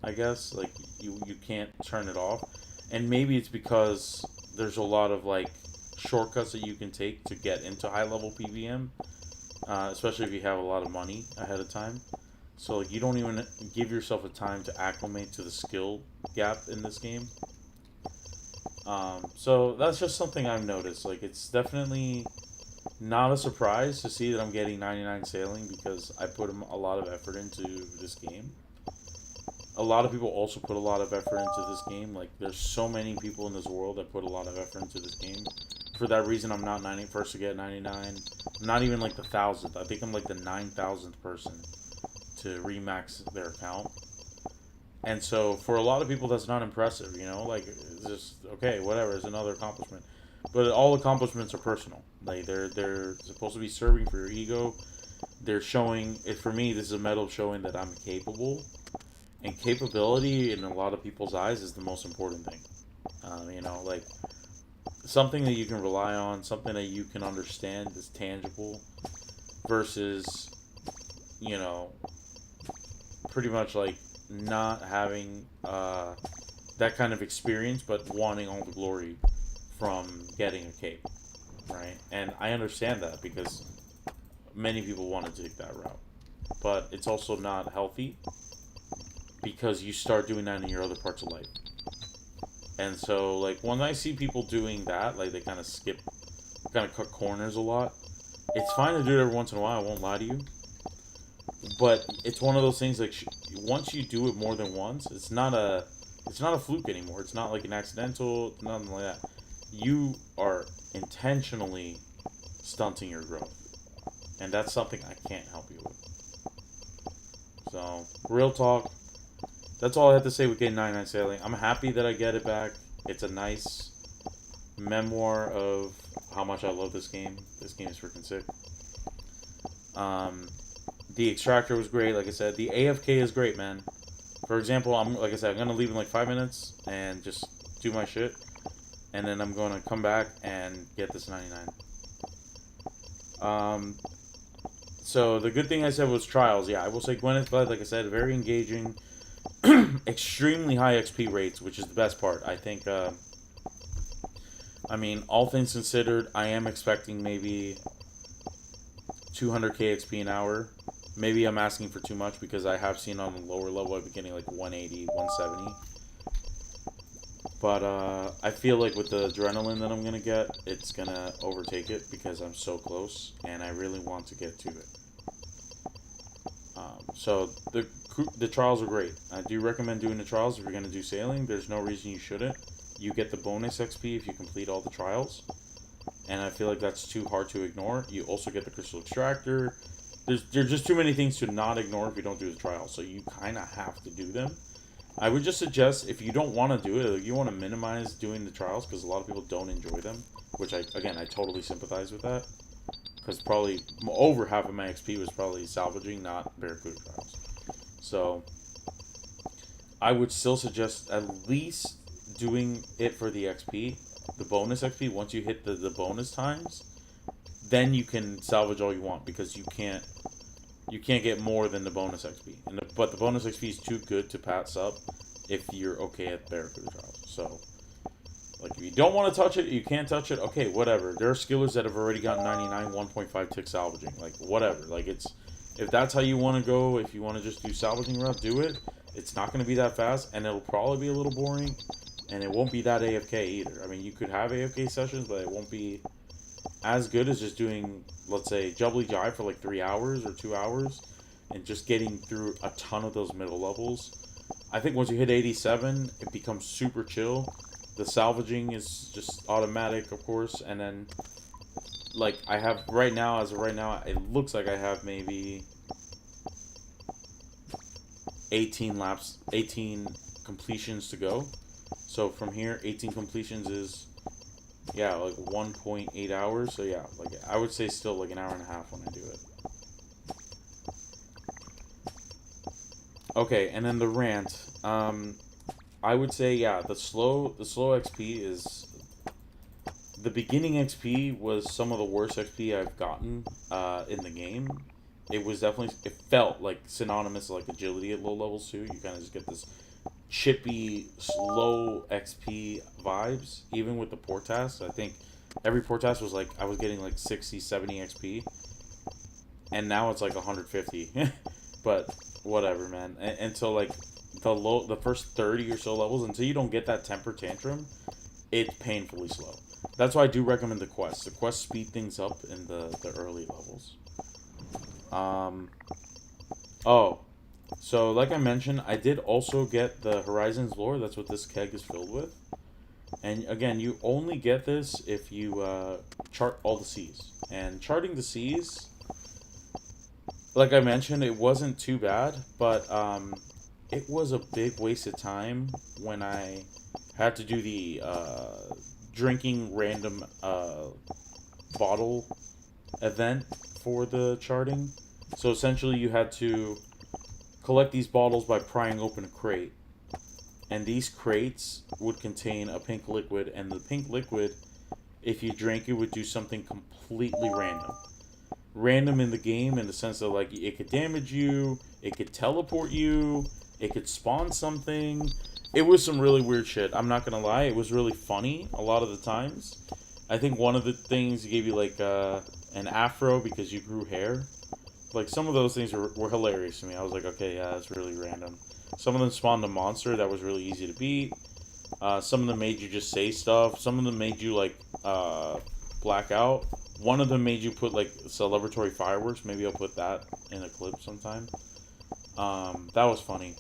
I guess. Like, you can't turn it off. And maybe it's because there's a lot of, like, shortcuts that you can take to get into high-level PVM, especially if you have a lot of money ahead of time. So, like, you don't even give yourself a time to acclimate to the skill gap in this game. So that's just something I've noticed. Like, it's definitely not a surprise to see that I'm getting 99 sailing because I put a lot of effort into this game. A lot of people also put a lot of effort into this game. Like, there's so many people in this world that put a lot of effort into this game. For that reason, I'm not first to get 99. I'm not even like the 1,000th. I think I'm like the 9,000th person to remax their account. And so for a lot of people, that's not impressive, you know? Like, it's just, okay, whatever, it's another accomplishment. But all accomplishments are personal. Like, they're supposed to be serving for your ego. They're showing, for me, this is a medal showing that I'm capable. And capability, in a lot of people's eyes, is the most important thing. You know, like, something that you can rely on, something that you can understand is tangible versus, you know, pretty much like not having that kind of experience, but wanting all the glory from getting a cape, right? And I understand that because many people want to take that route, but it's also not healthy because you start doing that in your other parts of life. And so, like, when I see people doing that, like, they kind of skip, kind of cut corners a lot. It's fine to do it every once in a while, I won't lie to you. But it's one of those things, like, once you do it more than once, it's not a fluke anymore. It's not like an accidental, nothing like that. You are intentionally stunting your growth. And that's something I can't help you with. So, real talk, that's all I have to say with getting 99 Sailing. I'm happy that I get it back. It's a nice memoir of how much I love this game. This game is freaking sick. Um, the extractor was great, like I said. The AFK is great, man. For example, like I said, I'm gonna leave in like 5 minutes and just do my shit, and then I'm gonna come back and get this 99. So the good thing I said was trials. Yeah, I will say Gwenith Glide, like I said, very engaging, extremely high XP rates, which is the best part. I think. I mean, all things considered, I am expecting maybe 200k XP an hour. Maybe I'm asking for too much because I have seen on the lower level I've been getting like 180, 170. But I feel like with the adrenaline that I'm going to get, it's going to overtake it because I'm so close and I really want to get to it. So the trials are great. I do recommend doing the trials if you're going to do sailing. There's no reason you shouldn't. You get the bonus XP if you complete all the trials. And I feel like that's too hard to ignore. You also get the crystal extractor. There's just too many things to not ignore if you don't do the trials. So you kind of have to do them. I would just suggest if you don't want to do it, if you want to minimize doing the trials because a lot of people don't enjoy them, which I totally sympathize with that. Because probably over half of my XP was probably salvaging, not Barracuda trials. So I would still suggest at least doing it for the XP, the bonus XP. Once you hit the bonus times, then you can salvage all you want because you can't get more than the bonus XP. But the bonus XP is too good to pass up if you're okay at Barracuda trials. So, like, if you don't want to touch it, you can't touch it. Okay, whatever. There are skillers that have already got 99, 1.5 tick salvaging. Like, whatever. Like, if that's how you want to go, if you want to just do salvaging route, do it. It's not going to be that fast, and it'll probably be a little boring, and it won't be that AFK either. I mean, you could have AFK sessions, but it won't be as good as just doing, let's say, Jubbly Jive for like 3 hours or 2 hours and just getting through a ton of those middle levels. I think once you hit 87, it becomes super chill. The salvaging is just automatic, of course, and then, like, I have right now, as of right now, it looks like I have maybe 18 laps, 18 completions to go. So from here, 18 completions is, yeah, like 1.8 hours. So yeah, like I would say still like an hour and a half when I do it. Okay, and then the rant. I would say, yeah, the slow XP is, the beginning XP was some of the worst XP I've gotten in the game. It was definitely, it felt like synonymous to like agility at low levels too. You kind of just get this chippy, slow XP vibes, even with the port tasks. I think every port task was like, I was getting like 60, 70 XP, and now it's like 150. But whatever, man. Until like the first 30 or so levels, until you don't get that temper tantrum, it's painfully slow. That's why I do recommend the quests. The quests speed things up in the early levels. Oh, so like I mentioned, I did also get the Horizons lore. That's what this keg is filled with. And again, you only get this if you chart all the seas. And charting the seas, like I mentioned, it wasn't too bad, but it was a big waste of time when I had to do the drinking random bottle event for the charting. So essentially, you had to collect these bottles by prying open a crate. And these crates would contain a pink liquid, and the pink liquid, if you drank it, would do something completely random. Random in the game in the sense that, like, it could damage you, it could teleport you, it could spawn something. It was some really weird shit. I'm not gonna lie, it was really funny a lot of the times. I think one of the things gave you, like, an afro because you grew hair. Like, some of those things were hilarious to me. I was like, okay, yeah, that's really random. Some of them spawned a monster that was really easy to beat. Some of them made you just say stuff. Some of them made you, like, black out. One of them made you put, like, celebratory fireworks. Maybe I'll put that in a clip sometime. That was funny.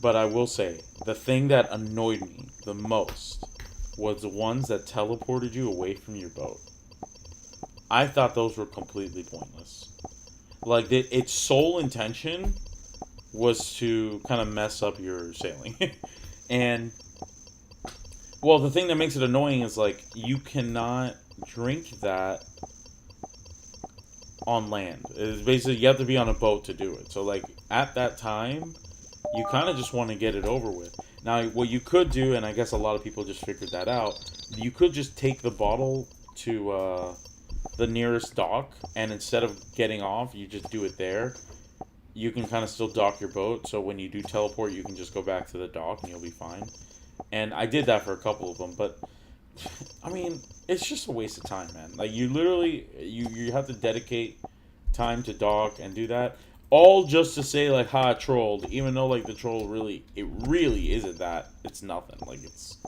But I will say, the thing that annoyed me the most was the ones that teleported you away from your boat. I thought those were completely pointless. Like, its sole intention was to kind of mess up your sailing. And, well, the thing that makes it annoying is, like, you cannot drink that on land. It's basically, you have to be on a boat to do it. So, like, at that time, you kind of just want to get it over with. Now, what you could do, and I guess a lot of people just figured that out, you could just take the bottle to the nearest dock, and instead of getting off, you just do it there. You can kind of still dock your boat, so when you do teleport, you can just go back to the dock and you'll be fine. And I did that for a couple of them, but I mean, it's just a waste of time, man. Like, you literally, you have to dedicate time to dock and do that, all just to say, like, ha, trolled, even though, like, the troll really isn't that. It's nothing. Like, it's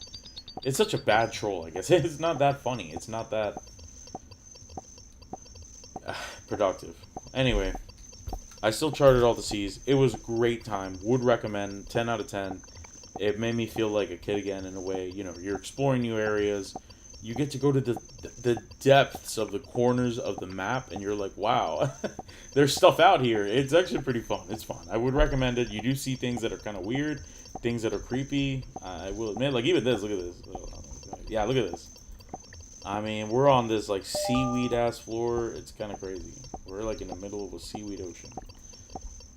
such a bad troll, I guess. It's not that funny. It's not that productive. Anyway, I still charted all the seas. It was a great time. Would recommend. 10 out of 10. It made me feel like a kid again in a way. You know, you're exploring new areas. You get to go to the depths of the corners of the map, and you're like, wow, there's stuff out here. It's actually pretty fun. It's fun. I would recommend it. You do see things that are kind of weird, things that are creepy. I will admit, like, even this. Look at this. Yeah, look at this. I mean, we're on this, like, seaweed-ass floor. It's kind of crazy. We're, like, in the middle of a seaweed ocean.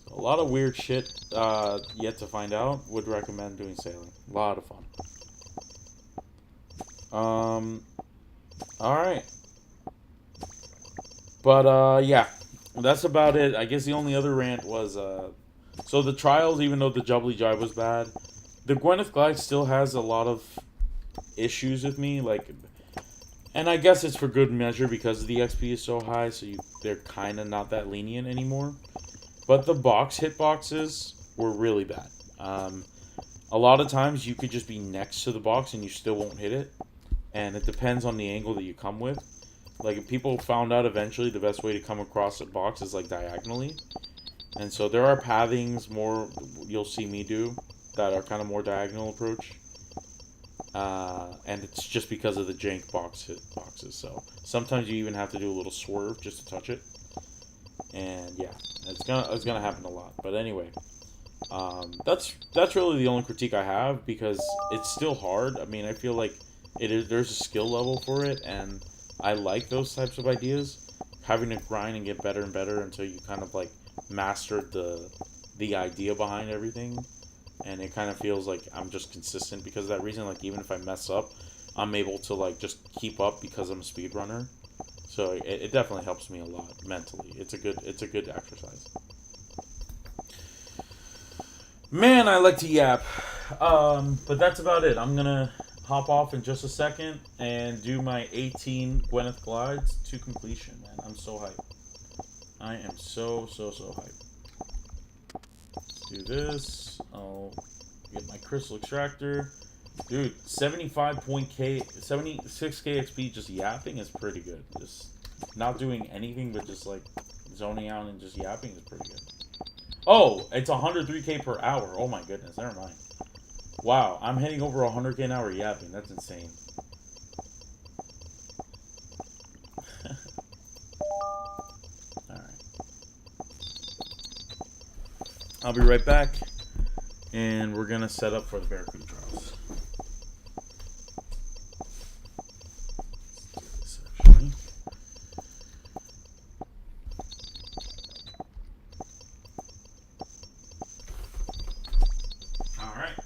So, a lot of weird shit yet to find out. Would recommend doing sailing. A lot of fun. Alright. But, yeah. That's about it. I guess the only other rant was, so the trials, even though the Jubbly Jive was bad, the Gwenith Glide still has a lot of issues with me, like, and I guess it's for good measure because the XP is so high, so they're kind of not that lenient anymore. But the box hitboxes were really bad. A lot of times you could just be next to the box and you still won't hit it. And it depends on the angle that you come with. Like, if people found out eventually the best way to come across a box is, like, diagonally. And so there are pathings more you'll see me do that are kind of more diagonal approach. And it's just because of the jank boxes. So sometimes you even have to do a little swerve just to touch it. And yeah, it's gonna happen a lot. But anyway, that's really the only critique I have, because it's still hard. I mean, I feel like there's a skill level for it, and I like those types of ideas. Having to grind and get better and better until you kind of, like, mastered the idea behind everything. And it kind of feels like I'm just consistent because of that reason. Like, even if I mess up, I'm able to, like, just keep up because I'm a speedrunner. So it definitely helps me a lot mentally. It's a good exercise. Man, I like to yap. But that's about it. I'm gonna hop off in just a second and do my 18 Gwenith Glides to completion, man. I'm so hyped. I am so hyped. Do this. I'll get my crystal extractor. Dude, 76k XP just yapping is pretty good. Just not doing anything but just, like, zoning out and just yapping is pretty good. Oh, it's 103k per hour. Oh my goodness, never mind. Wow, I'm hitting over 100k an hour yapping. That's insane. Alright. I'll be right back. And we're gonna set up for the Barracuda trials. Let's do this actually. Alright.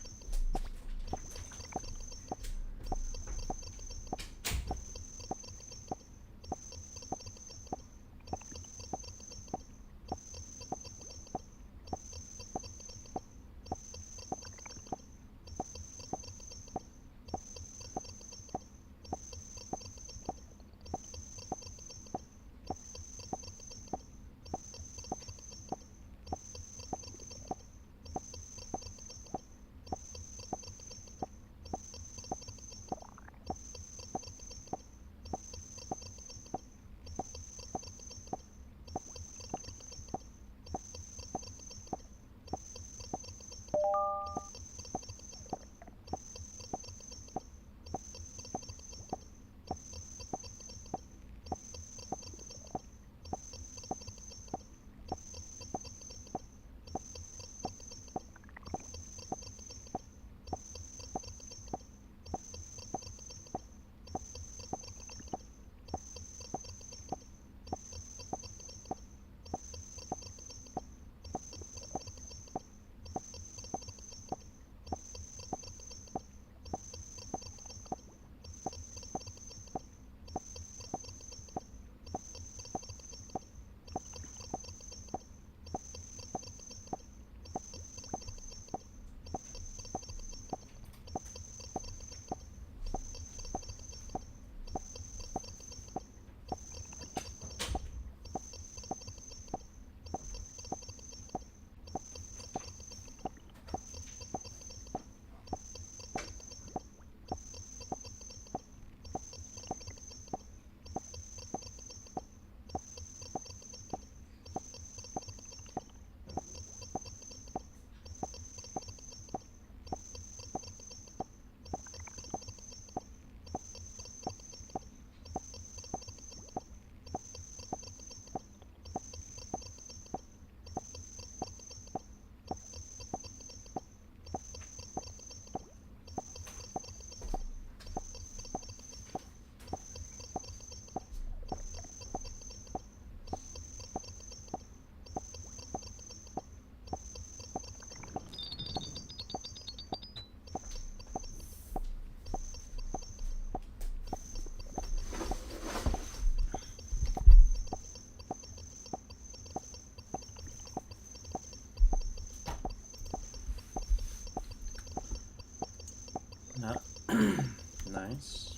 Nice.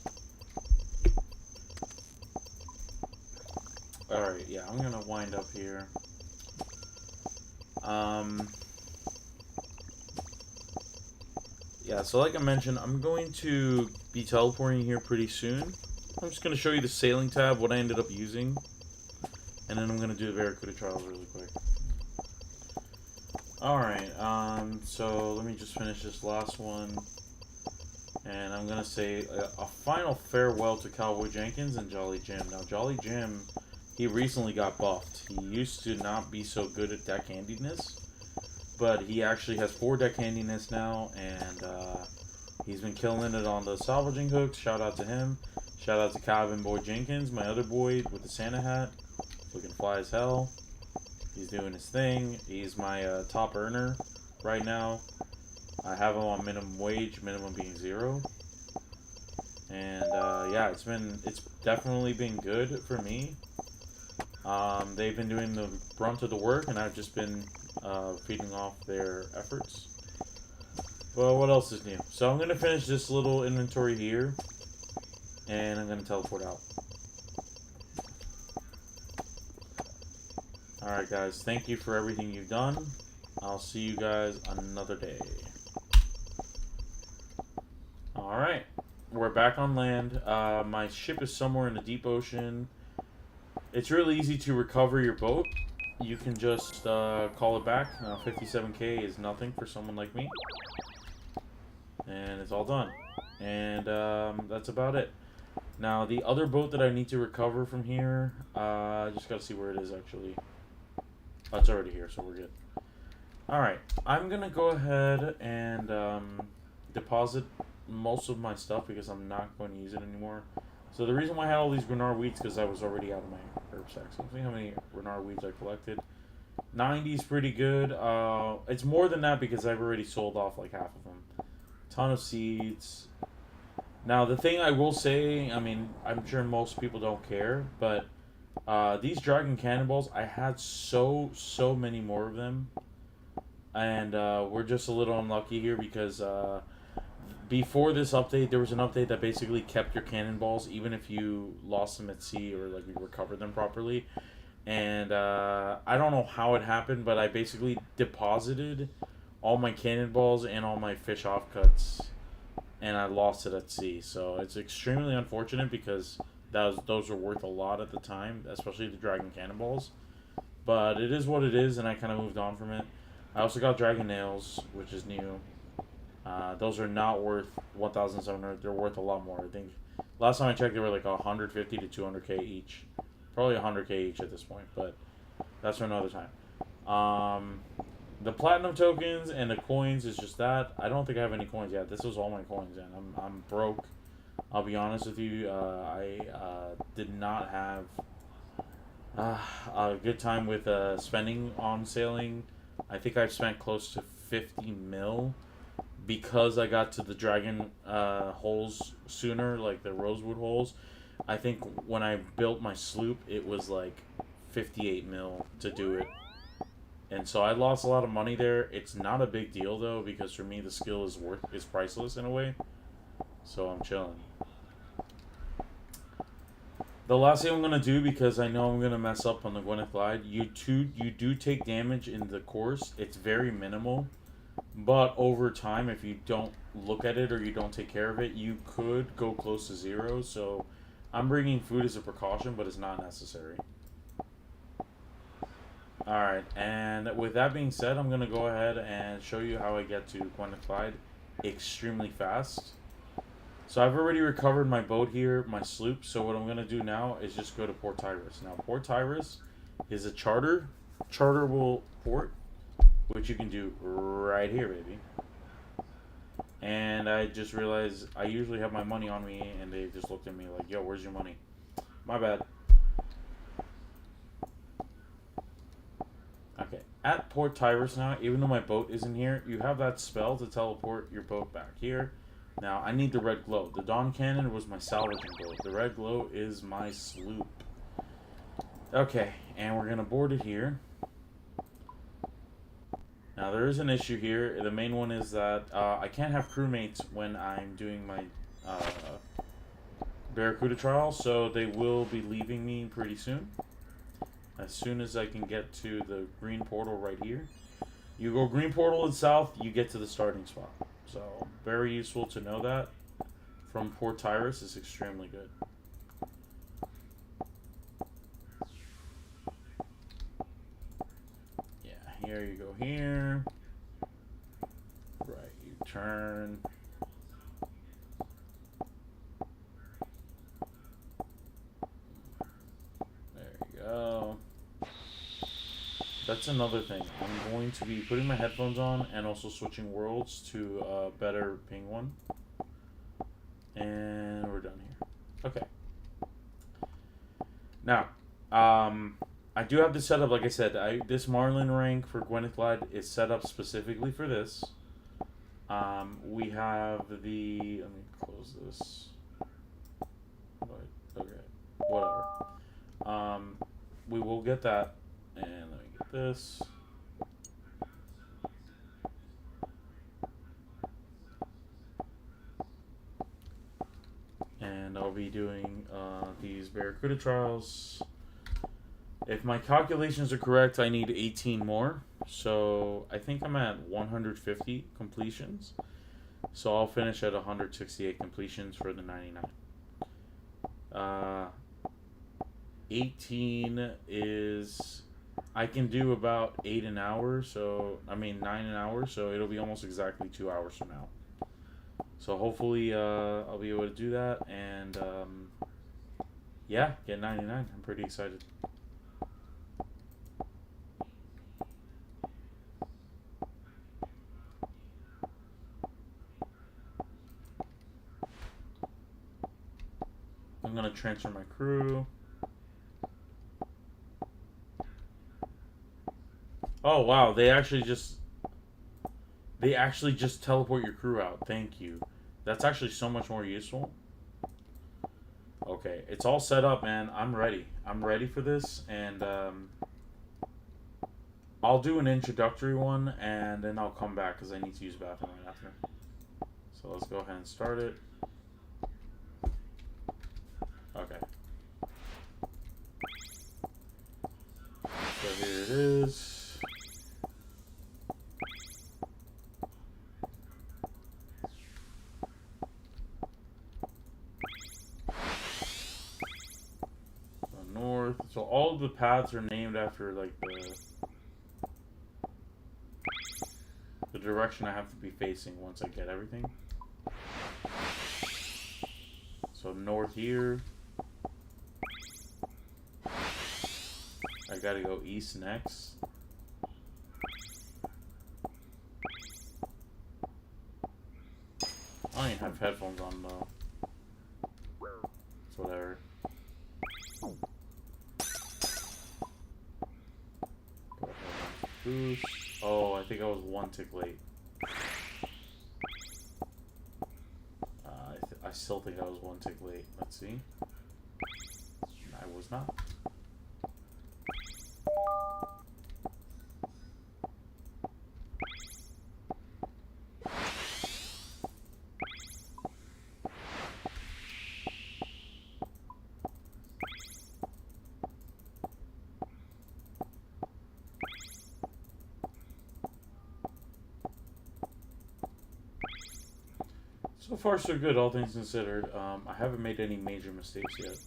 Alright, yeah, I'm gonna wind up here. Yeah, so like I mentioned, I'm going to be teleporting here pretty soon. I'm just gonna show you the sailing tab, what I ended up using. And then I'm gonna do the Barracuda trials really quick. Alright, so let me just finish this last one. And I'm going to say a final farewell to Cowboy Jenkins and Jolly Jim. Now, Jolly Jim, he recently got buffed. He used to not be so good at deck handiness, but he actually has 4 deck handiness now, and he's been killing it on the salvaging hooks. Shout out to him. Shout out to Calvin Boy Jenkins, my other boy with the Santa hat. Looking fly as hell. He's doing his thing. He's my top earner right now. I have him on minimum wage, minimum being 0. And yeah, it's definitely been good for me. They've been doing the brunt of the work, and I've just been feeding off their efforts. Well, what else is new? So I'm gonna finish this little inventory here, and I'm gonna teleport out. Alright guys, thank you for everything you've done. I'll see you guys another day. Alright, we're back on land. My ship is somewhere in the deep ocean. It's really easy to recover your boat. You can just call it back. Now 57k is nothing for someone like me. And it's all done. And that's about it. Now the other boat that I need to recover from here, I just gotta see where it is actually. Oh, it's already here, so we're good. Alright, I'm gonna go ahead and deposit most of my stuff because I'm not going to use it anymore. So the reason why I had all these Renard weeds because I was already out of my herb sack. So see how many Renard weeds I collected. 90 is pretty good. It's more than that because I've already sold off like half of them. Ton of seeds. Now the thing I will say, I mean, I'm sure most people don't care, but these dragon cannonballs, I had so many more of them, and we're just a little unlucky here because before this update, there was an update that basically kept your cannonballs even if you lost them at sea or like you recovered them properly. And I don't know how it happened, but I basically deposited all my cannonballs and all my fish offcuts, and I lost it at sea. So it's extremely unfortunate because those were worth a lot at the time, especially the dragon cannonballs. But it is what it is, and I kind of moved on from it. I also got dragon nails, which is new. Those are not worth 1,700. They're worth a lot more. I think last time I checked, they were like 150 to 200k each. Probably 100k each at this point, but that's for another time. The platinum tokens and the coins is just that. I don't think I have any coins yet. This was all my coins, and I'm broke. I'll be honest with you. I did not have a good time with spending on sailing. I think I've spent close to 50 mil because I got to the dragon holes sooner, like the rosewood holes. I think when I built my sloop, it was like 58 mil to do it. And so I lost a lot of money there. It's not a big deal though, because for me the skill is priceless in a way. So I'm chilling. The last thing I'm gonna do, because I know I'm gonna mess up on the Gwenith Glide, you do take damage in the course. It's very minimal, but over time, if you don't look at it or you don't take care of it, you could go close to zero. So I'm bringing food as a precaution, but it's not necessary. Alright, and with that being said, I'm going to go ahead and show you how I get to Gwenith Glide extremely fast. So I've already recovered my boat here, my sloop, so what I'm going to do now is just go to Port Tyrus. Now, Port Tyrus is a charterable port, which you can do right here, baby. And I just realized I usually have my money on me, and they just looked at me like, yo, where's your money? My bad. Okay, at Port Tyrus now, even though my boat isn't here, you have that spell to teleport your boat back here. Now, I need the red glow. The Dawn Cannon was my salvaging boat. The red glow is my sloop. Okay, and we're going to board it here. Now, there is an issue here. The main one is that I can't have crewmates when I'm doing my Barracuda trial, so they will be leaving me pretty soon. As soon as I can get to the green portal right here. You go green portal and south, you get to the starting spot. So, very useful to know that. From Port Tyrus is extremely good. Yeah, here you go here. Right, you turn. There you go. That's another thing. I'm going to be putting my headphones on and also switching worlds to a better ping one. And we're done here. Okay. Now, I do have this set up, like I said, this Marlin rank for Gwenith Glide is set up specifically for this. We have the, let me close this. Okay, whatever. We will get that, and let me get this. And I'll be doing these Barracuda trials. If my calculations are correct, I need 18 more. So I think I'm at 150 completions. So I'll finish at 168 completions for the 99. 18 is, I can do about 8 an hour. So, I mean 9 an hour. So it'll be almost exactly 2 hours from now. So hopefully I'll be able to do that. And yeah, get 99. I'm pretty excited. transfer my crew. Oh wow, they actually just teleport your crew out. Thank you. That's actually so much more useful. Okay, it's all set up, man. I'm ready. I'm ready for this, and I'll do an introductory one, and then I'll come back because I need to use the bathroom right after. So let's go ahead and start it. Okay. So here it is. So north. So all of the paths are named after like the direction I have to be facing once I get everything. So north here. I gotta go east next. I don't even have headphones on though. It's whatever. Go ahead and boost. Oh, I think I was one tick late. I still think I was one tick late. Let's see. I was not. So far, so good, all things considered. I haven't made any major mistakes yet.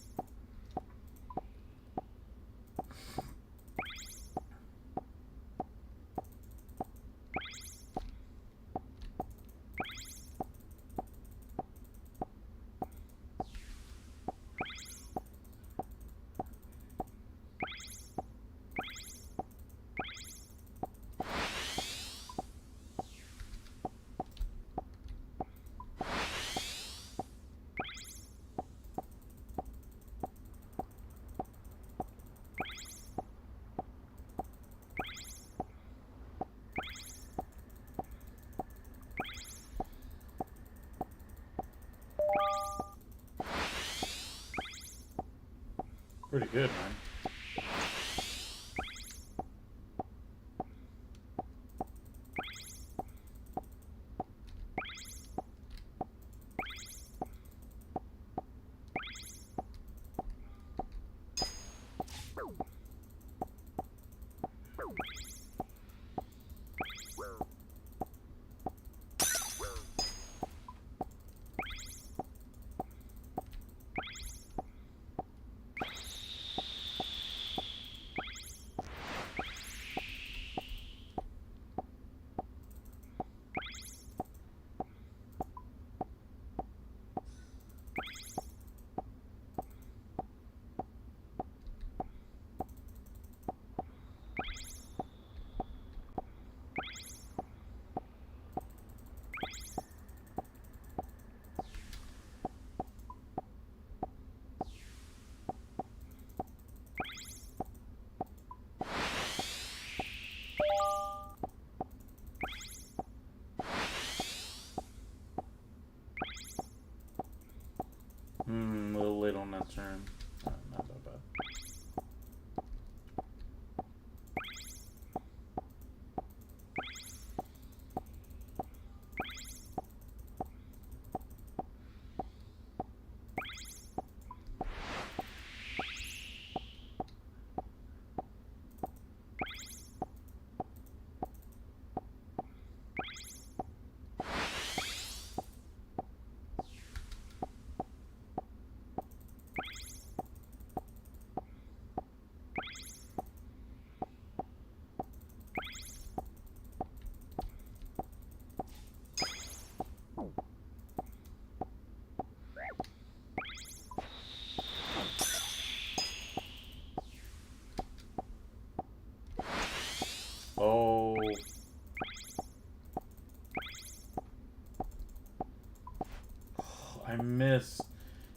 Pretty good, man.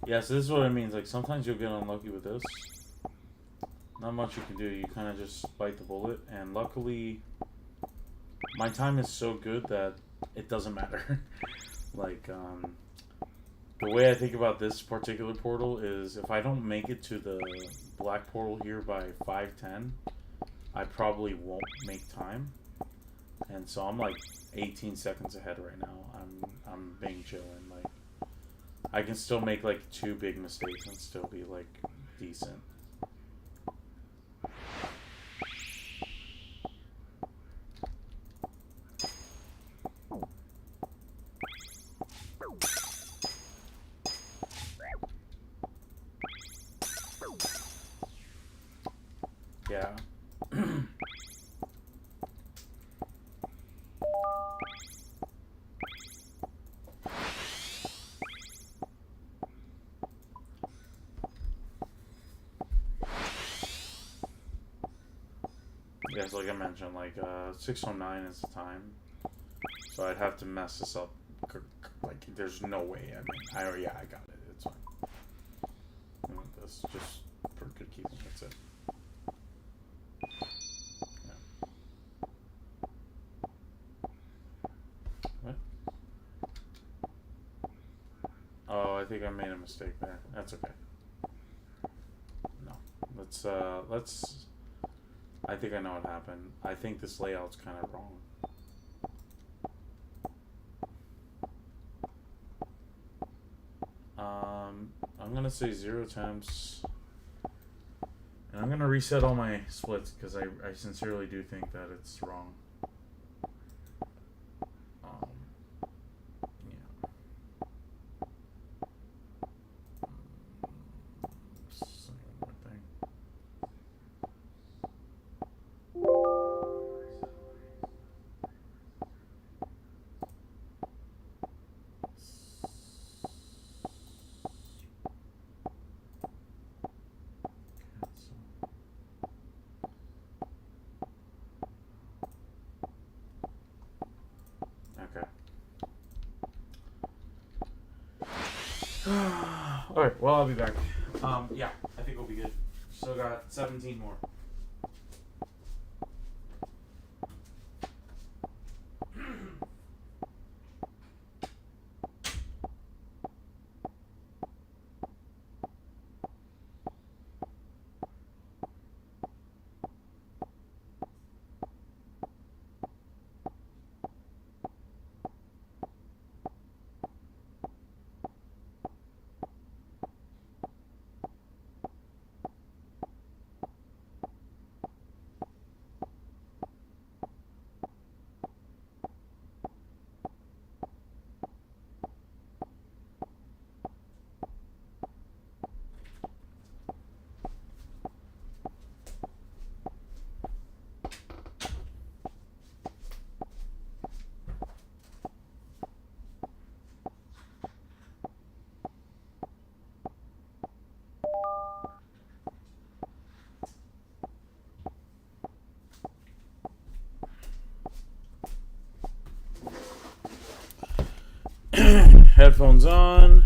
Yeah, so this is what it means. Like, sometimes you'll get unlucky with this. Not much you can do. You kind of just bite the bullet. And luckily, my time is so good that it doesn't matter. Like, the way I think about this particular portal is if I don't make it to the black portal here by 5:10, I probably won't make time. And so I'm like 18 seconds ahead right now. I'm being chillin'. Like, I can still make like 2 big mistakes and still be like decent. Yeah. Yes, like I mentioned, like 6:09 is the time, so I'd have to mess this up. Like, there's no way. I mean, yeah, I got it. It's fine. I want this just for good keeping. That's it. Yeah. What? Oh, I think I made a mistake there. That's okay. No, let's. I think I know what happened. I think this layout's kind of wrong. I'm gonna say 0 attempts, and I'm gonna reset all my splits because I sincerely do think that it's wrong. Yeah. Just one more thing. Alright, well, I'll be back. Yeah, I think we'll be good. Still got 17 more. Headphones on,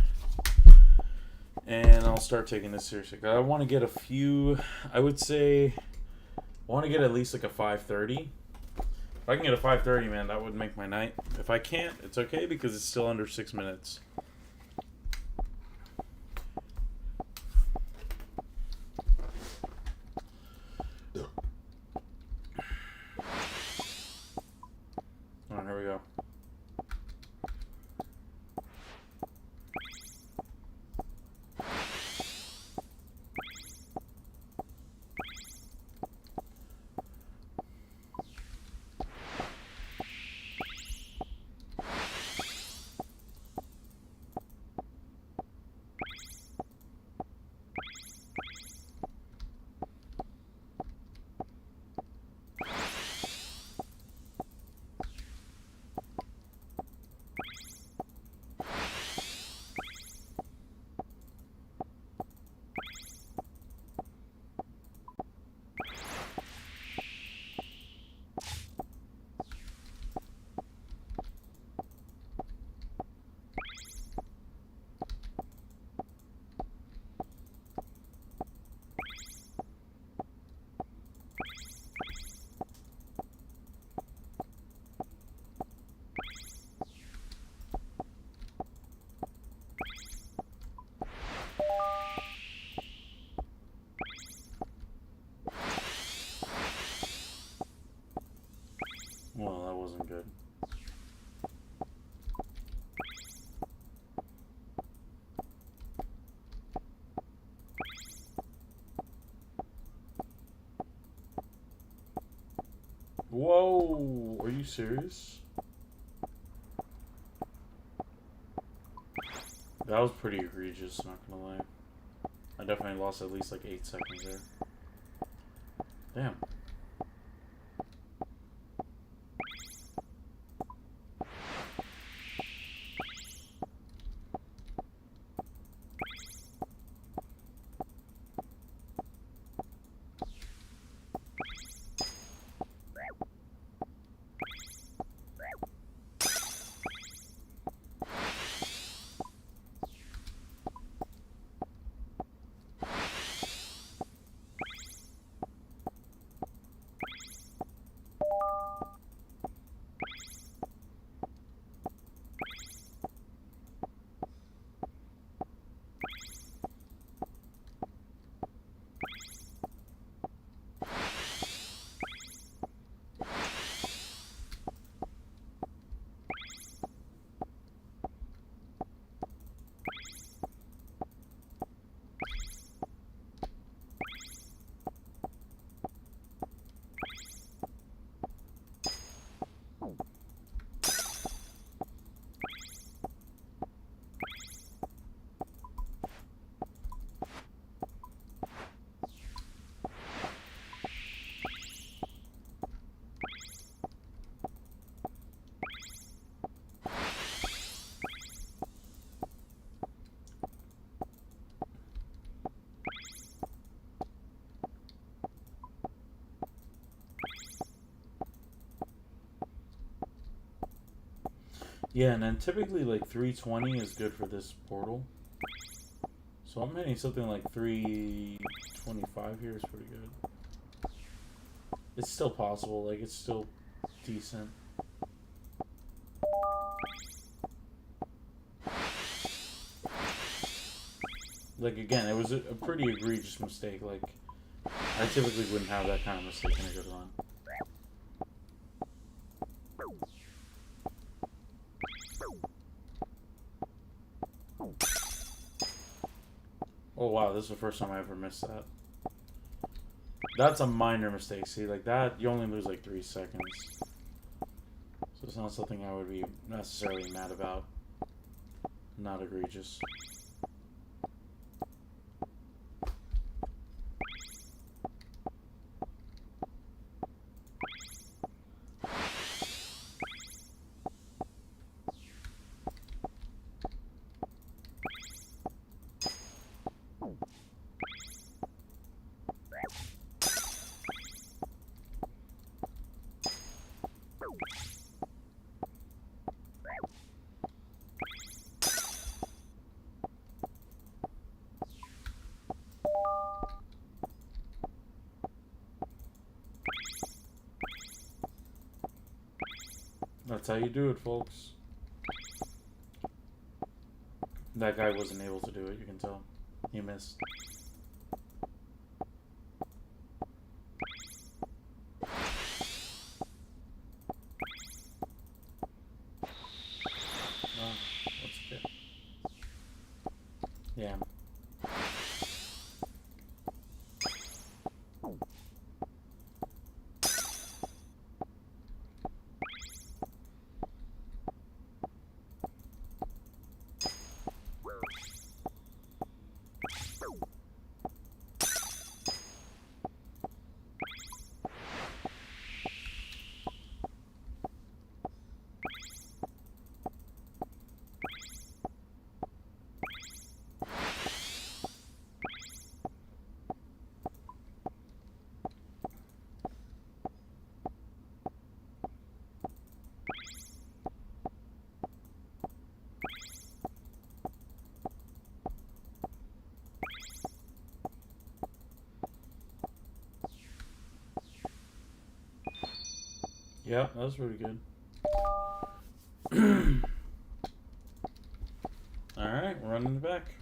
and I'll start taking this seriously. I want to get a few. I would say I want to get at least like a 5:30. If I can get a 5:30, man, that would make my night. If I can't, it's okay because it's still under 6 minutes. Alright, here we go. something good. Whoa! Are you serious? That was pretty egregious, not gonna lie. I definitely lost at least like 8 seconds there. Damn. Yeah, and then typically like 320 is good for this portal. So I'm hitting something like 325 here is pretty good. It's still possible, like it's still decent. Like again, it was a pretty egregious mistake. Like I typically wouldn't have that kind of mistake in a good run. Oh wow, this is the first time I ever missed that. That's a minor mistake, see, like that, you only lose like 3 seconds. So it's not something I would be necessarily mad about. Not egregious. That's how you do it, folks. That guy wasn't able to do it, you can tell. He missed. Oh, that's okay. Yeah. Yeah, that was pretty good. Alright, we're running it back.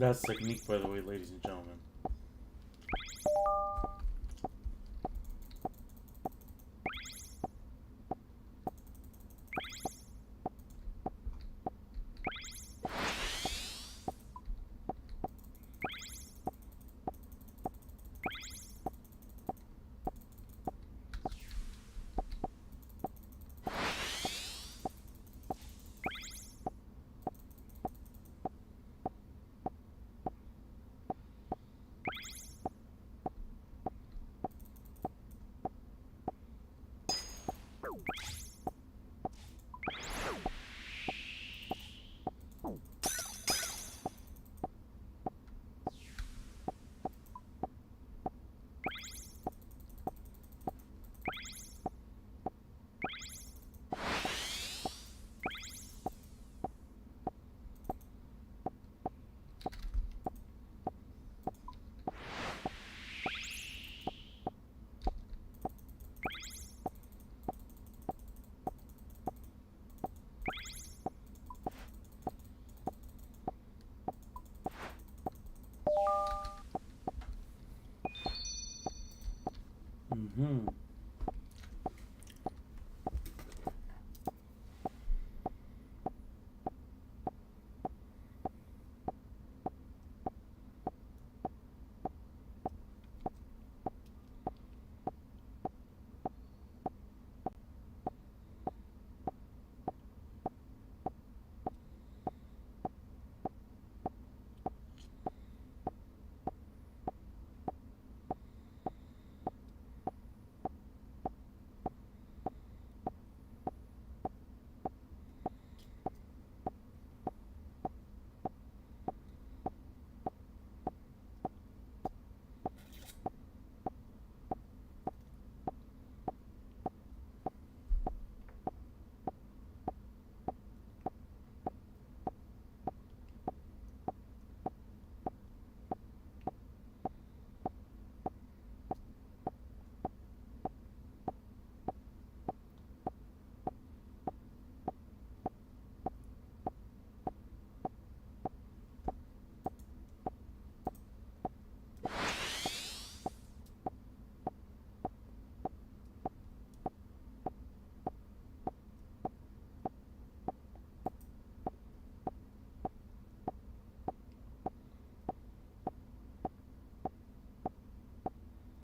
That's technique, by the way, ladies and gentlemen.